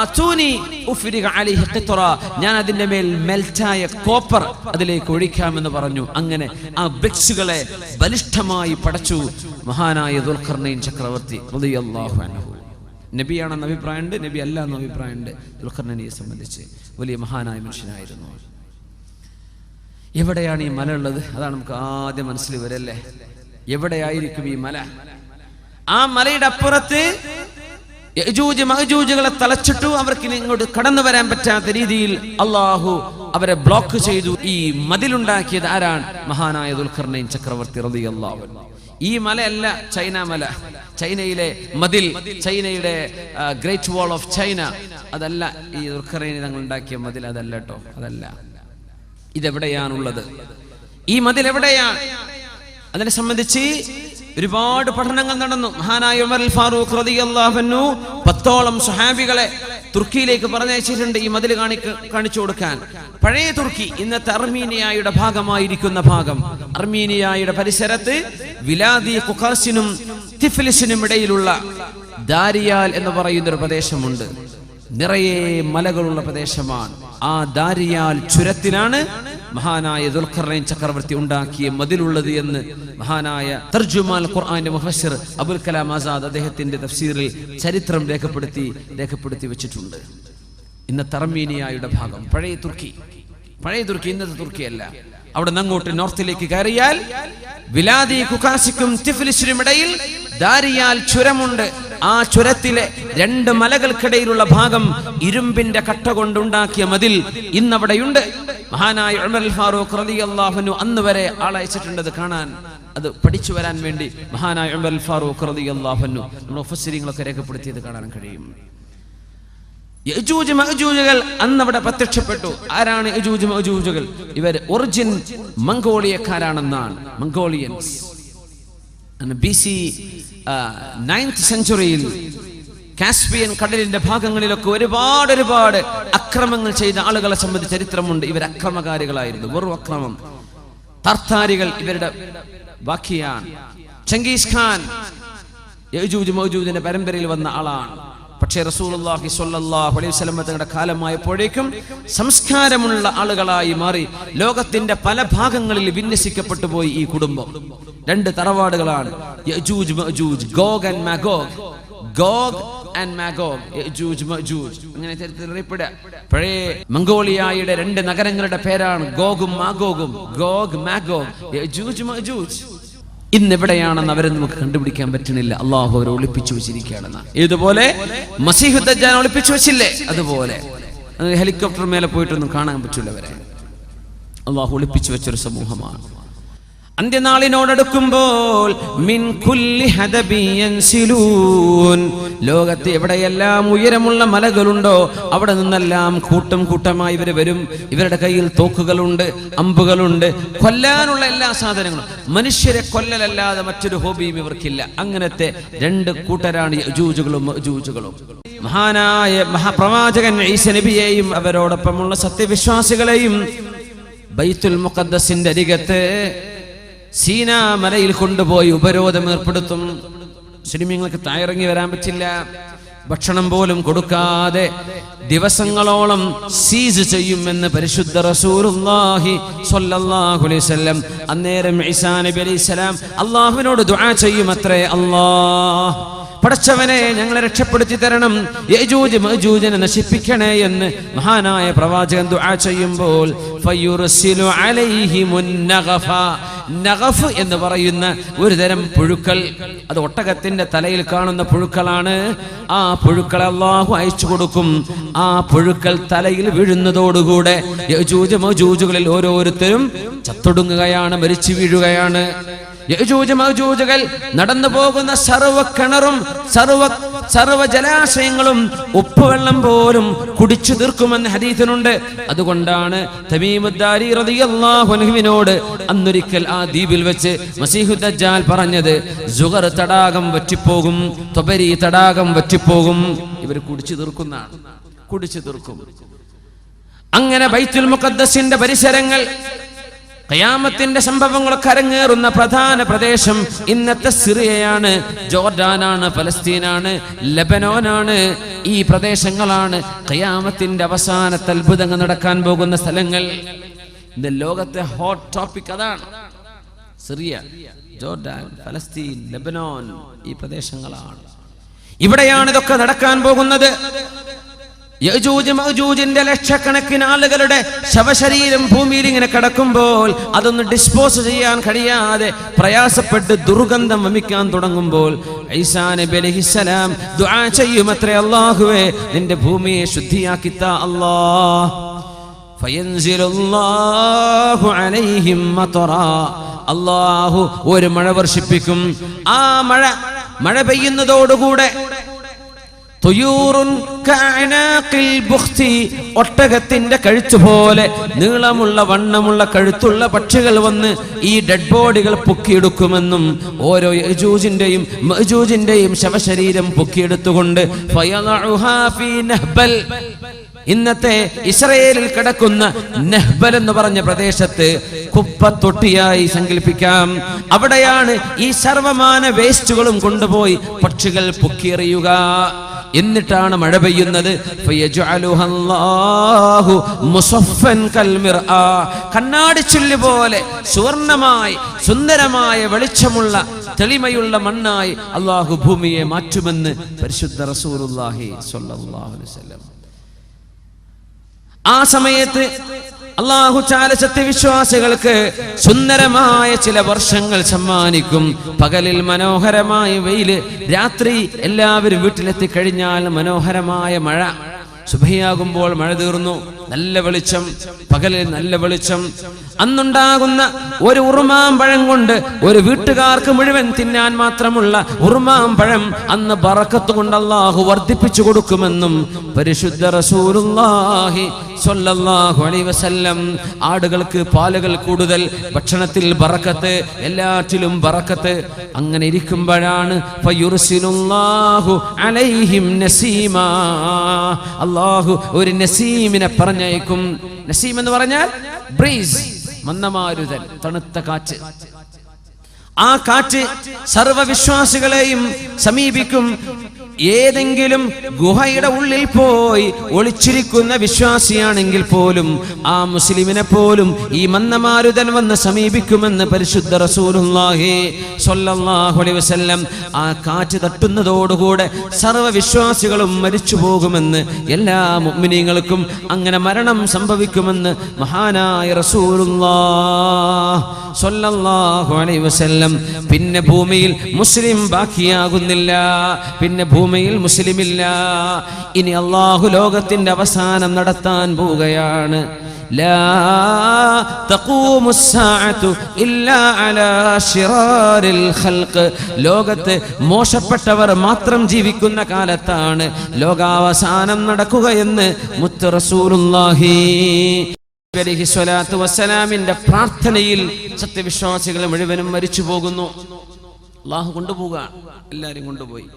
ആതൂനി ഉഫ്രിഗ അലൈഹി ഖിത്റ, ഞാൻ അതിന്റെ മേൽ മെൽറ്റായ കോപ്പർ അതിലേക്ക് ഒഴിക്കാമെന്ന് പറഞ്ഞു. അങ്ങനെ ആ ബ്രിക്സുകളെ ബലിഷ്ഠമായി പടച്ചു മഹാനായ ദുൽഖർനൈൻ ചക്രവർത്തി റളിയല്ലാഹു അൻഹു. നബിയാണെന്ന അഭിപ്രായമുണ്ട്, നബി അല്ല എന്ന അഭിപ്രായമുണ്ട്. ദുൽഖർനൈനിയെ സംബന്ധിച്ച് വലിയ മഹാനായ മനുഷ്യനായിരുന്നു. എവിടെയാണ് ഈ മല ഉള്ളത്? അതാണ് നമുക്ക് ആദ്യം മനസ്സിൽ വരല്ലേ. എവിടെയായിരിക്കും ഈ മല? ആ മലയുടെ അപ്പുറത്ത് യഅജൂജ് മഅജൂജുകളെ തളച്ചിട്ടു. അവർക്ക് ഇങ്ങോട്ട് കടന്നു വരാൻ പറ്റാത്ത രീതിയിൽ അള്ളാഹു അവരെ ബ്ലോക്ക് ചെയ്തു. ഈ മതിലുണ്ടാക്കിയത് ആരാണ്? മഹാനായ ദുൽഖർനൈൻ ചക്രവർത്തി റളിയല്ലാഹു അൻഹു. ഈ മലയല്ല ചൈന മല, ചൈനയിലെ മതിൽ, ചൈനയുടെ ഗ്രേറ്റ് വാൾ ഓഫ് ചൈന, അതല്ല ഈ ദുൽഖർനൈൻ തങ്ങൾ ഉണ്ടാക്കിയ മതിൽ, അതല്ല കേട്ടോ, അതല്ല. ഇതെവിടെയാണുള്ളത്? ഈ മതിൽ എവിടെയാണ്? അതിനെ സംബന്ധിച്ച് ഒരുപാട് പഠനങ്ങൾ നടന്നു. മഹാനായ ഉമർ അൽ ഫാറൂഖ് റളിയല്ലാഹു അൻഹു 10ഓളം സ്വഹാബികളെ തുർക്കിയിലേക്ക് പറഞ്ഞയച്ചിട്ടുണ്ട് ഈ മതിൽ കാണിച്ചു കൊടുക്കാൻ. പഴയ തുർക്കി, ഇന്നത്തെ അർമീനിയയുടെ ഭാഗമായിരിക്കുന്ന ഭാഗം, അർമീനിയയുടെ പരിസരത്ത് വിലാദി ഖുഖാസിനും തിഫ്ലിസിനും ഇടയിലുള്ള ദാരിയാൽ എന്ന് പറയുന്ന ഒരു പ്രദേശമുണ്ട്. നിറയെ മലകളുള്ള പ്രദേശമാണ്. ആ ദാരിയാൽ ചുരത്തിലാണ് മഹാനായ ദുൽഖർനൈൻ ചക്രവർത്തി ഉണ്ടാക്കിയ മതിലുള്ളത് എന്ന് മഹാനായ തർജുമാൽ ഖുർആന്റെ മുഫസ്സിർ അബുൽ കലാം ആസാദ് അദ്ദേഹത്തിന്റെ തഫ്സീറിൽ ചരിത്രം രേഖപ്പെടുത്തി വെച്ചിട്ടുണ്ട്. ഇന്നത്തെ അർമീനിയയുടെ ഭാഗം, പഴയ തുർക്കി, ഇന്നത്തെ തുർക്കിയല്ല. അവിടെ നിന്ന് അങ്ങോട്ട് നോർത്തിലേക്ക് കയറിയാൽ വിലാദി ഖുഖാസിക്കും തിഫ്ലിസിനും ഇടയിൽ ദാരിയാൽ ചുരമുണ്ട്. ആ ചുരത്തിലെ രണ്ട് മലകൾക്കിടയിലുള്ള ഭാഗം ഇരുമ്പിന്റെ കട്ട കൊണ്ടുണ്ടാക്കിയ മതിൽ ഇന്നവിടെയുണ്ട്. മഹാനായ ഉമർ അൽ ഫാറൂഖ് റളിയല്ലാഹു അൻഹു അന്ന് വരെ ആളയച്ചിട്ടുണ്ട് അത് കാണാൻ, അത് പഠിച്ചു വരാൻ വേണ്ടി. മഹാനായ ഉമർ അൽ ഫാറൂഖ് റളിയല്ലാഹു അൻഹു നമ്മുടെ മുഫസ്സിരീങ്ങളൊക്കെ രേഖപ്പെടുത്തിയത് കാണാൻ കഴിയും. യഅജൂജ് മഅജൂജുകൾ അന്നവിടെ പ്രത്യക്ഷപ്പെട്ടു. ആരാണ് യഅജൂജ് മഅജൂജുകൾ? ഇവർ ഒറിജിൻ മംഗോളിയക്കാരാണെന്നാണ്. മംഗോളിയൻസ് BC 9th സെഞ്ചുറിയിൽ കാസ്പിയൻ കടലിന്റെ ഭാഗങ്ങളിലൊക്കെ ഒരുപാട് അക്രമങ്ങൾ ചെയ്ത ആളുകളെ സംബന്ധിച്ച് ചരിത്രമുണ്ട്. ഇവർ അക്രമകാരികളായിരുന്നു, വെറും അക്രമം. തർത്താരികൾ ഇവരുടെ ബാക്കിയാണ്. ചെങ്കീസ് ഖാൻ യജൂജ് മൗജൂജിന്റെ പരമ്പരയിൽ വന്ന ആളാണ്. പക്ഷേ റസൂലുള്ളാഹി സ്വല്ലല്ലാഹു അലൈഹി വസല്ലം തങ്ങളുടെ കാലമായപ്പോഴേക്കും സംസ്കാരമുള്ള ആളുകളായി മാറി ലോകത്തിന്റെ പല ഭാഗങ്ങളിൽ വിന്യസിക്കപ്പെട്ടു പോയി ഈ കുടുംബം. 2 തറവാടുകളാണ് യജൂജ് മഅജൂജ്, Gog and Magog. Gog and Magog, യജൂജ് മഅജൂജ് അങ്ങനെ അറിയപ്പെടുക. പഴയ മംഗോളിയയുടെ 2 നഗരങ്ങളുടെ പേരാണ് ഗോഗും മാഗോഗും. ഗോഗ് മാഗോഗ്, യജൂജ് മഅജൂജ്. ഇന്നെവിടെയാണെന്ന് അവരെ നമുക്ക് കണ്ടുപിടിക്കാൻ പറ്റുന്നില്ല. അള്ളാഹു അവരെ ഒളിപ്പിച്ചു വെച്ചിരിക്കുകയാണെന്ന്. ഇതുപോലെ മസീഹു ദജ്ജാൽ ഒളിപ്പിച്ചു വെച്ചില്ലേ, അതുപോലെ ഹെലികോപ്റ്റർ മേലെ പോയിട്ടൊന്നും കാണാൻ പറ്റില്ല അവരെ. അള്ളാഹു ഒളിപ്പിച്ചു വെച്ചൊരു സമൂഹമാണ്. അന്ത്യനാളിനോടടുക്കുമ്പോൾ മിൻ കുല്ലി ഹദബി യൻസിലൂൻ, ലോകത്ത് എവിടെയെല്ലാം ഉയരമുള്ള മലകളുണ്ടോ അവിടെ നിന്നെല്ലാം കൂട്ടം കൂട്ടമായി ഇവർ വരും. ഇവരുടെ കയ്യിൽ തോക്കുകളുണ്ട്, അമ്പുകളുണ്ട്, കൊല്ലാനുള്ള എല്ലാ സാധനങ്ങളും. മനുഷ്യരെ കൊല്ലലല്ലാതെ മറ്റൊരു ഹോബിയും ഇവർക്കില്ല. അങ്ങനത്തെ 2 കൂട്ടരാണ് യജൂജുകളും മഅജൂജുകളും. മഹാനായ മഹാപ്രവാചകൻ ഈസ നബിയെയും അവരോടൊപ്പമുള്ള സത്യവിശ്വാസികളെയും ബൈത്തുൽ മുഖദ്ദസിന്റെ അരികത്ത് സീനാ മലയിൽ കൊണ്ടുപോയി ഉപരോധം ഏർപ്പെടുത്തും. മുസ്ലിമീങ്ങൾക്ക് താഴെയിറങ്ങി വരാൻ പറ്റില്ല. ഭക്ഷണം പോലും കൊടുക്കാതെ ദിവസങ്ങളോളം സീസ് ചെയ്യുമെന്ന് പരിശുദ്ധ റസൂലുള്ളാഹി സ്വല്ലല്ലാഹു അലൈഹി വസല്ലം. അന്നേരം ഈസാ നബി അലൈഹിസ്സലാം അല്ലാഹുവിനോട് ദുആ ചെയ്യുമത്രേ, അല്ലാഹ് പടച്ചവനെ ഞങ്ങളെ രക്ഷപ്പെടുത്തി തരണം, യജൂജ് മഅജൂജിനെ നശിപ്പിക്കണേ എന്ന് മഹാനായ പ്രവാചകൻ ദുആ ചെയ്യുമ്പോൾ ഫയുർസിലു അലൈഹിമുൻ നഗഫ, നഗഫ് എന്ന് പറയുന്ന ഒരു തരം പുഴുക്കൾ, അത് ഒട്ടകത്തിന്റെ തലയിൽ കാണുന്ന പുഴുക്കളാണ്. ആ പുഴുക്കളെ അല്ലാഹു അയച്ചു കൊടുക്കും. ആ പുഴുക്കൾ തലയിൽ വീഴുന്നതോടുകൂടെ യജൂജ് മഅജൂജുകളിൽ ഓരോരുത്തരും ചത്തൊടുങ്ങുകയാണ്, മരിച്ചു വീഴുകയാണ്. യജൂജ് മഅജൂജുകൾ നടന്നു പോകുന്ന സർവ്വ കിണറും സർവ്വ ജലാശയങ്ങളും ഉപ്പുവെള്ളം പോലും കുടിച്ചു തീർക്കുമെന്ന് ഹദീസിലുണ്ട്. അതുകൊണ്ടാണ് തമീമുദ്ദാരി റളിയല്ലാഹു അൻഹുവിനോട് അന്നൊരിക്കൽ ആ ദ്വീപിൽ വെച്ച് മസീഹു ദജ്ജാൽ പറഞ്ഞത്, സുഗർ തടാകം വറ്റിപ്പോകും, തൊബരി തടാകം വറ്റിപ്പോകും. ഇവർ കുടിച്ചു തീർക്കുന്നതാണ്, കുടിച്ചു തീർക്കും. അങ്ങനെ ബൈത്തുൽ മുഖദ്ദസിന്റെ പരിസരങ്ങൾ, ഖിയാമത്തിന്റെ സംഭവങ്ങളൊക്കെ അരങ്ങേറുന്ന പ്രധാന പ്രദേശം ഇന്നത്തെ സിറിയയാണ്, ജോർഡാനാണ്, ഫലസ്തീനാണ്, ലെബനോനാണ്. ഈ പ്രദേശങ്ങളാണ് ഖിയാമത്തിന്റെ അവസാനത്തെ അത്ഭുതങ്ങൾ നടക്കാൻ പോകുന്ന സ്ഥലങ്ങൾ. ഇന്ന് ലോകത്തെ ഹോട്ട് ടോപ്പിക് അതാണ്. സിറിയ, ജോർഡാൻ, ഫലസ്തീൻ, ലെബനോൻ, ഈ പ്രദേശങ്ങളാണ്. ഇവിടെയാണ് ഇതൊക്കെ നടക്കാൻ പോകുന്നത്. യജൂജ് മഅജൂജിന്റെ ലക്ഷക്കണക്കിന് ആളുകളുടെ ശവശരീരം ഭൂമിയിൽ ഇങ്ങനെ കിടക്കുമ്പോൾ അതൊന്ന് ഡിസ്പോസ് ചെയ്യാൻ കഴിയാതെ പ്രയാസപ്പെട്ട് ദുർഗന്ധം വമിക്കാൻ തുടങ്ങുമ്പോൾ ഈസാ നബി അലൈഹിസ്സലാം ദുആ ചെയ്യുമത്രേ, അല്ലാഹുവേ നിന്റെ ഭൂമിയെ ശുദ്ധിയാക്കി താ അല്ലാഹ്. ഫയൻസിലുല്ലാഹു അലൈഹിം മതറാ, അല്ലാഹു ഒരു മഴ വർഷിപ്പിക്കും. ആ മഴ പെയ്യുന്നതോടുകൂടെ ഒട്ടകത്തിന്റെ കഴുത്ത് പോലെ നീളമുള്ള വണ്ണമുള്ള കഴുത്തുള്ള പക്ഷികൾ വന്ന് ഈ ഡെഡ് ബോഡികൾ പൊക്കിയെടുക്കുമെന്നും ഓരോ യജൂജിന്റെയും മഅജൂജിന്റെയും ശവശരീരം പൊക്കിയെടുത്തുകൊണ്ട് ഇന്നത്തെ ഇസ്രായേലിൽ കിടക്കുന്ന നെഹ്ബൽ എന്ന് പറഞ്ഞ പ്രദേശത്ത് കുപ്പത്തൊട്ടിയായി സങ്കല്പിക്കാം. അവിടെയാണ് ഈ സർവമാന വേസ്റ്റുകളും കൊണ്ടുപോയി പക്ഷികൾ പൊക്കിയെറിയുക. എന്നിട്ടാണ് മഴ പെയ്യുന്നത്. കണ്ണാടിച്ചുല്ല് പോലെ സുവർണമായി സുന്ദരമായ വെളിച്ചമുള്ള തെളിമയുള്ള മണ്ണായി അല്ലാഹു ഭൂമിയെ മാറ്റുമെന്ന് പരിശുദ്ധ റസൂലുള്ളാഹി സ്വല്ലല്ലാഹു അലൈഹി വസല്ലം. ആ സമയത്ത് അല്ലാഹു തആല സത്യവിശ്വാസികൾക്ക് സുന്ദരമായ ചില വർഷങ്ങൾ സമ്മാനിക്കും. പകലിൽ മനോഹരമായ വെയില്, രാത്രി എല്ലാവരും വീട്ടിലെത്തി കഴിഞ്ഞാൽ മനോഹരമായ മഴ. സുബഹിയാകുമ്പോൾ മഴ തീർന്നു, നല്ല വെളിച്ചം, പകലിൽ നല്ല വെളിച്ചം. അന്നുണ്ടാകുന്ന ഒരു ഉറുമാമ്പഴം കൊണ്ട് ഒരു വീട്ടുകാർക്ക് മുഴുവൻ തിന്നാൻ മാത്രമുള്ള ഉറുമാമ്പഴം അന്ന് ബറക്കത്ത് കൊണ്ട് അല്ലാഹു വർദ്ധിപ്പിച്ചു കൊടുക്കുമെന്നും പരിശുദ്ധ റസൂലുള്ളാഹി സ്വല്ലല്ലാഹു അലൈഹി വസല്ലം. ആടുകൾക്ക് പാലുകൾ കൂടുതൽ, ഭക്ഷണത്തിൽ ബറക്കത്ത്, എല്ലാറ്റിലും ബറക്കത്ത്. അങ്ങനെ ഇരിക്കുമ്പോഴാണ് ഫയുർസിലുല്ലാഹു അലൈഹിം നസീമാ, അല്ലാഹു ഒരു നസീമിനെ പറഞ്ഞയക്കും. നസീം എന്ന് പറഞ്ഞാൽ ബ്രീസ്, മന്ദമാരുതൻ, തണുത്ത കാറ്റ്. ആ കാറ്റ് സർവവിശ്വാസികളെയും സമീപിക്കും. ഏതെങ്കിലും ഗുഹയുടെ ഉള്ളിൽ പോയി ഒളിച്ചിരിക്കുന്ന വിശ്വാസിയാണെങ്കിൽ പോലും ആ മുസ്ലിമിനെ പോലും ഈ മന്ദമാരുതൻ വന്ന് സമീപിക്കുമെന്ന് പരിശുദ്ധ റസൂലുള്ളാഹി സ്വല്ലല്ലാഹു അലൈഹി വസല്ലം. ആ കാറ്റ് തട്ടുന്നതോടുകൂടെ സർവവിശ്വാസികളും മരിച്ചു പോകുമെന്ന്, എല്ലാ മുഅ്മിനീങ്ങൾക്കും അങ്ങനെ മരണം സംഭവിക്കുമെന്ന് മഹാനായ റസൂലുള്ളാഹി സ്വല്ലല്ലാഹു അലൈഹി വസല്ലം. പിന്നെ ഭൂമിയിൽ മുസ്ലിം ബാക്കിയാകുന്നില്ല, പിന്നെ ഭൂമിയിൽ മുസ്ലിമില്ല. ഇനി അല്ലാഹു ലോകത്തിന്റെ അവസാനം നടത്താൻ പോവുകയാണ്. ലാ തഖൂമുസ് സാഅതു ഇല്ലാ അലാ ശിറാരിൽ ഖൽഖ്. ലോകത്ത് മോശപ്പെട്ടവർ മാത്രം ജീവിക്കുന്ന കാലത്താണ് ലോകാവസാനം നടക്കുകയെന്ന് മുത്ത് റസൂലുള്ളാഹി അലൈഹി സ്വലാത്തു വസ്സലാമിന്റെ പ്രാർത്ഥനയിൽ സത്യവിശ്വാസികൾ മുഴുവനും മരിച്ചു പോകുന്നു. അല്ലാഹു കൊണ്ടുപോകുക, എല്ലാവരും കൊണ്ടുപോയി.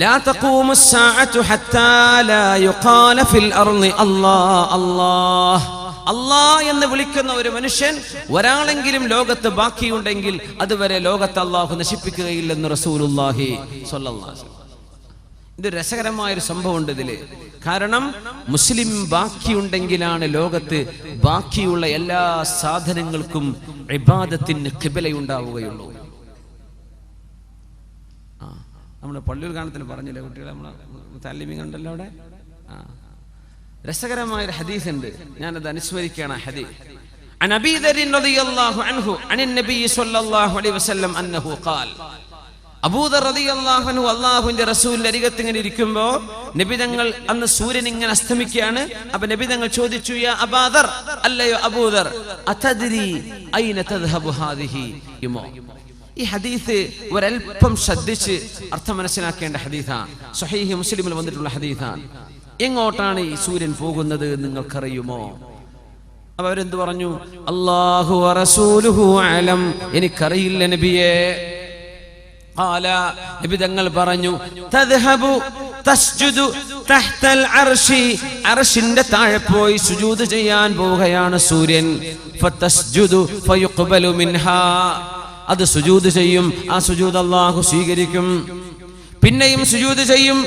ലാ തഖൂമുസ് സാഅതു ഹത്താ ലാ യുഖാല ഫിൽ അർളി അല്ലാഹ് അല്ലാഹ്. അല്ലാഹ് എന്ന് വിളിക്കുന്ന ഒരു മനുഷ്യൻ ഒരാളെങ്കിലും ലോകത്ത് ബാക്കിയുണ്ടെങ്കിൽ അതുവരെ ലോകത്ത് അല്ലാഹു നശിപ്പിക്കുകയില്ലെന്ന് റസൂലുള്ളാഹി സ്വല്ലല്ലാഹു അലൈഹി വസല്ലം. ഇത് രസകരമായൊരു സംഭവമുണ്ട് ഇതില്. കാരണം മുസ്ലിം ബാക്കിയുണ്ടെങ്കിലാണ് ലോകത്ത് ബാക്കിയുള്ള എല്ലാ സാധനങ്ങൾക്കും ഇബാദത്തിന് ഖിബലയുണ്ടാവുകയുള്ളൂ. നമ്മുടെ പള്ളിയിൽ കാണത്തിന് പറഞ്ഞില്ലേ കുട്ടികളെ, നമ്മളെ താലിമീൻ കണ്ടല്ലോ അവിടെ. രസകരമായൊരു ഹദീസ് ഉണ്ട്, ഞാനത് അനുസ്മരിക്കുകയാണ്. ഹദീസ് عن أبي ذر رضي الله عنه عن النبي صلى الله عليه وسلم أنه قال. അബൂദർ റളിയല്ലാഹു അൻഹു അല്ലാഹുവിന്റെ റസൂലിന്റെ അരികത്ത് ഇങ്ങനെ ഇരിക്കുമ്പോൾ നബി തങ്ങൾ, അന്ന് സൂര്യൻ ഇങ്ങനെ അസ്തമിക്കുകയാണ്. അപ്പൊ നബി തങ്ങൾ ചോദിച്ചു, യാ അബൂദർ, അല്ലയോ അബൂദർ, അതദ്രി ഐന തദ്ഹബു ഹാദിഹി യുമോ. ഈ ഹദീസ് ഒരൽപ്പം ശ്രദ്ധിച്ച് അർത്ഥം മനസ്സിലാക്കേണ്ട ഹദീസാണ്. സ്വഹീഹ് മുസ്ലിമിൽ വന്നിട്ടുള്ള ഹദീസാണ്. എങ്ങോട്ടാണ് ഈ സൂര്യൻ പോകുന്നത് നിങ്ങൾക്കറിയുമോ? അപ്പൊ അവരെന്ത് പറഞ്ഞു? അല്ലാഹു വറസൂലുഹു അലം, എനിക്കറിയില്ല നബിയേ. നബി തങ്ങൾ പറഞ്ഞു, തദ്ഹബു തസ്ജുദു തഹ്തൽ അർശി, അർശിന്റെ താഴെ പോയി സുജൂദ് ചെയ്യാൻ പോവുകയാണ് സൂര്യൻ. ഫതസ്ജുദു ഫയുഖ്ബലു മിൻഹാ, അത് സുജൂദ് ചെയ്യും, ആ സുജൂദ് അല്ലാഹു സ്വീകരിക്കും. പിന്നെയും സുജൂദ് ചെയ്യും.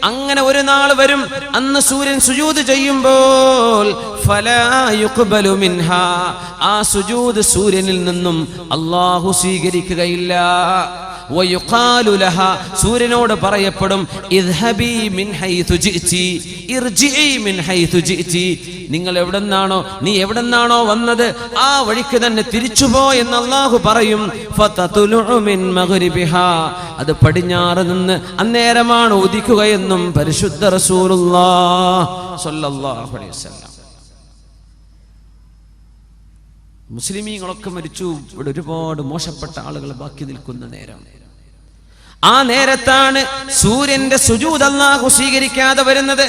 അങ്ങനെ ഒരു നാൾ വരും, അന്ന് സൂര്യൻ സുജൂദ് ചെയ്യുമ്പോൾ ഫലാ യുഖ്ബലു മിൻഹാ, ആ സുജൂദ് സൂര്യനിൽ നിന്നും അല്ലാഹു സ്വീകരിക്കുകയില്ല. വയുഖാലു ലഹാ, സൂര്യനോട് പറയപ്പെടും, ഇദ്ഹബി മിൻ ഹൈതു ജിഇതി ഇർജിഇ മിൻ ഹൈതു ജിഇതി, നിങ്ങൾ നീ എവിടെന്നാണോ വന്നത് ആ വഴിക്ക് തന്നെ തിരിച്ചുപോ എന്ന് അല്ലാഹു പറയും. ഫതതുലു മിൻ മഗ്രിബിഹാ, അത് പടിഞ്ഞാറ് നിന്ന് അന്നേരമാണ് ഉദിക്കുകയെന്നും പരിശുദ്ധ റസൂലുള്ളാഹി സ്വല്ലല്ലാഹു അലൈഹി വസല്ലം. മുസ്ലിമീങ്ങളൊക്കെ മരിച്ചു, ഇവിടെ ഒരുപാട് മോശപ്പെട്ട ആളുകൾ ബാക്കി നിൽക്കുന്ന നേരം. ആ നേരത്താണ് സൂര്യന്റെ സുജൂദ് അല്ലാഹു സ്വീകരിക്കാതെ വരുന്നത്.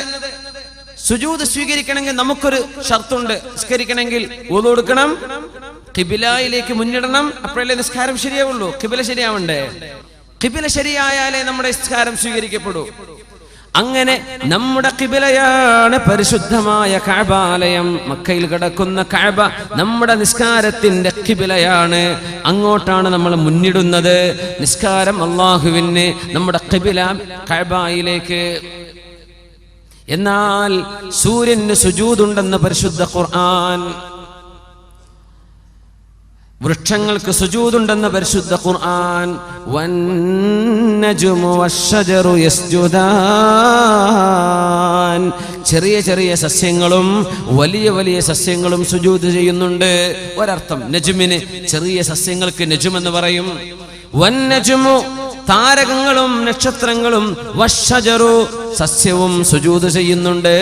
സുജൂദ് സ്വീകരിക്കണമെങ്കിൽ നമുക്കൊരു ഷർത്തുണ്ട്. നിസ്കരിക്കണമെങ്കിൽ വുളു എടുക്കണം, ഖിബിലയിലേക്ക് മുന്നിടണം, അപ്പോഴല്ലേ നിസ്കാരം ശരിയാവുള്ളൂ. ഖിബില ശരിയാവണ്ടേ? ഖിബില ശരിയായാലേ നമ്മുടെ നിസ്കാരം സ്വീകരിക്കപ്പെടൂ. അങ്ങനെ നമ്മുടെ ഖിബലയാണ് പരിശുദ്ധമായ കഅബാലയം. മക്കയിൽ കിടക്കുന്ന കഅബ നമ്മുടെ നിസ്കാരത്തിന്റെ ഖിബലയാണ്. അങ്ങോട്ടാണ് നമ്മൾ മുന്നിടുന്നത്. നിസ്കാരം അല്ലാഹുവിന്, നമ്മുടെ ഖിബല കഅബയിലേക്ക്. എന്നാൽ സൂര്യന് സുജൂദുണ്ടെന്ന് പരിശുദ്ധ ഖുർആൻ, വൃക്ഷങ്ങൾക്ക് സുജൂദുണ്ടെന്ന് പരിശുദ്ധ ഖുർആൻ. വന്നജ്മു വശ്ശജറു യസ്ജുദാൻ, ചെറിയ ചെറിയ സസ്യങ്ങളും വലിയ വലിയ സസ്യങ്ങളും സുജൂദ് ചെയ്യുന്നുണ്ട്. ഒരർത്ഥം നജ്മിന്, ചെറിയ സസ്യങ്ങൾക്ക് നജ്ം എന്ന് പറയും. വന്നജ്മു, താരകങ്ങളും നക്ഷത്രങ്ങളും, വശ്ശജറു, സസ്യവും സുജൂദ് ചെയ്യുന്നുണ്ട്.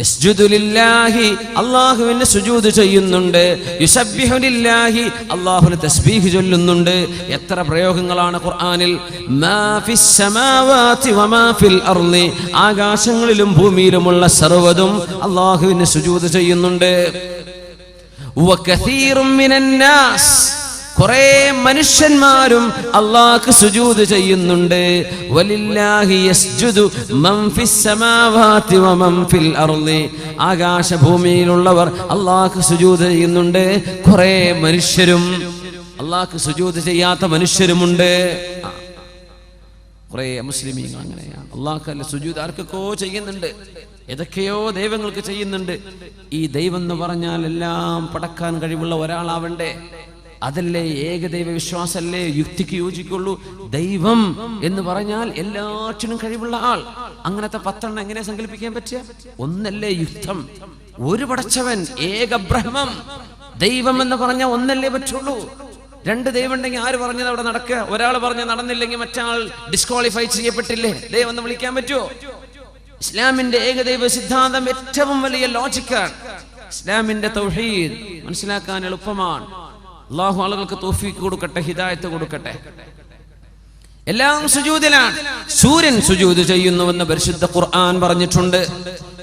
യസ്ജുദു ലില്ലാഹി, അല്ലാഹുവിന് സുജൂദ് ചെയ്യുന്നുണ്ട്. യുസബ്ബിഹു ലില്ലാഹി, അല്ലാഹുവിന് തസ്ബീഹ് ചൊല്ലുന്നുണ്ട്. എത്ര പ്രയോഗങ്ങളാണ് ഖുർആനിൽ. മാ ഫിസ് സമാവാതി വമാ ഫിൽ അർളി, ആകാശങ്ങളിലും ഭൂമിയിലുമുള്ള സർവ്വതും അല്ലാഹുവിന് സുജൂദ് ചെയ്യുന്നുണ്ട്. വകസീറും മിനൻ നാസ്, കുറെ മനുഷ്യന്മാരും അല്ലാഹുക്ക് സുജൂദ് ചെയ്യുന്നുണ്ട്. വലില്ലാഹി യസ്ജുദു മൻ ഫിസ് സമാവാതി വമൻ ഫിൽ അർളി. ആകാശഭൂമിയിലുള്ളവർ അല്ലാഹുക്ക് സുജൂദ് ചെയ്യുന്നുണ്ട്. കുറെ മനുഷ്യരും അല്ലാഹുക്ക് സുജൂദ് ചെയ്യാത്ത മനുഷ്യരുമുണ്ട്. കുറെ മുസ്ലിമീങ്ങൾ അങ്ങനെയാണ്. അല്ലാഹുക്കല്ല സുജൂദ് ആർക്കൊക്കെ ചെയ്യുന്നുണ്ട്, ഏതൊക്കെയോ ദൈവങ്ങൾക്ക് ചെയ്യുന്നുണ്ട്. ഈ ദൈവം എന്ന് പറഞ്ഞാൽ എല്ലാം പടക്കാൻ കഴിവുള്ള ഒരാളാവണ്ടേ? അതല്ലേ ഏകദൈവ വിശ്വാസല്ലേ യുക്തിക്ക് യോജിക്കുള്ളൂ? ദൈവം എന്ന് പറഞ്ഞാൽ എല്ലാറ്റിനും കഴിവുള്ള ആൾ. അങ്ങനത്തെ 10 എങ്ങനെ സങ്കല്പിക്കാൻ പറ്റുക? ഒന്നല്ലേ യുക്തം, ഒരു പടച്ചവൻ, ഏക ബ്രഹ്മം. ദൈവം എന്ന് പറഞ്ഞാൽ ഒന്നല്ലേ പറ്റുള്ളൂ. 2 ദൈവം ഉണ്ടെങ്കിൽ ആര് പറഞ്ഞത് അവിടെ നടക്കുക? ഒരാൾ പറഞ്ഞ് നടന്നില്ലെങ്കിൽ മറ്റാൾ ഡിസ്ക്വാളിഫൈ ചെയ്യപ്പെട്ടില്ലേ? ദൈവം എന്ന് വിളിക്കാൻ പറ്റുമോ? ഇസ്ലാമിന്റെ ഏകദൈവ സിദ്ധാന്തം ഏറ്റവും വലിയ ലോജിക്കാണ്. ഇസ്ലാമിന്റെ തൗഹീദ് മനസ്സിലാക്കാൻ എളുപ്പമാണ്. അല്ലാഹു ആളുകൾക്ക് തൗഫീഖ് കൊടുക്കട്ടെ, ഹിദായത്ത് കൊടുക്കട്ടെ. എല്ലാം സുജൂദിലാണ്. സൂര്യൻ സുജൂദ് ചെയ്യുന്നുവെന്ന് പരിശുദ്ധ ഖുർആൻ പറഞ്ഞിട്ടുണ്ട്.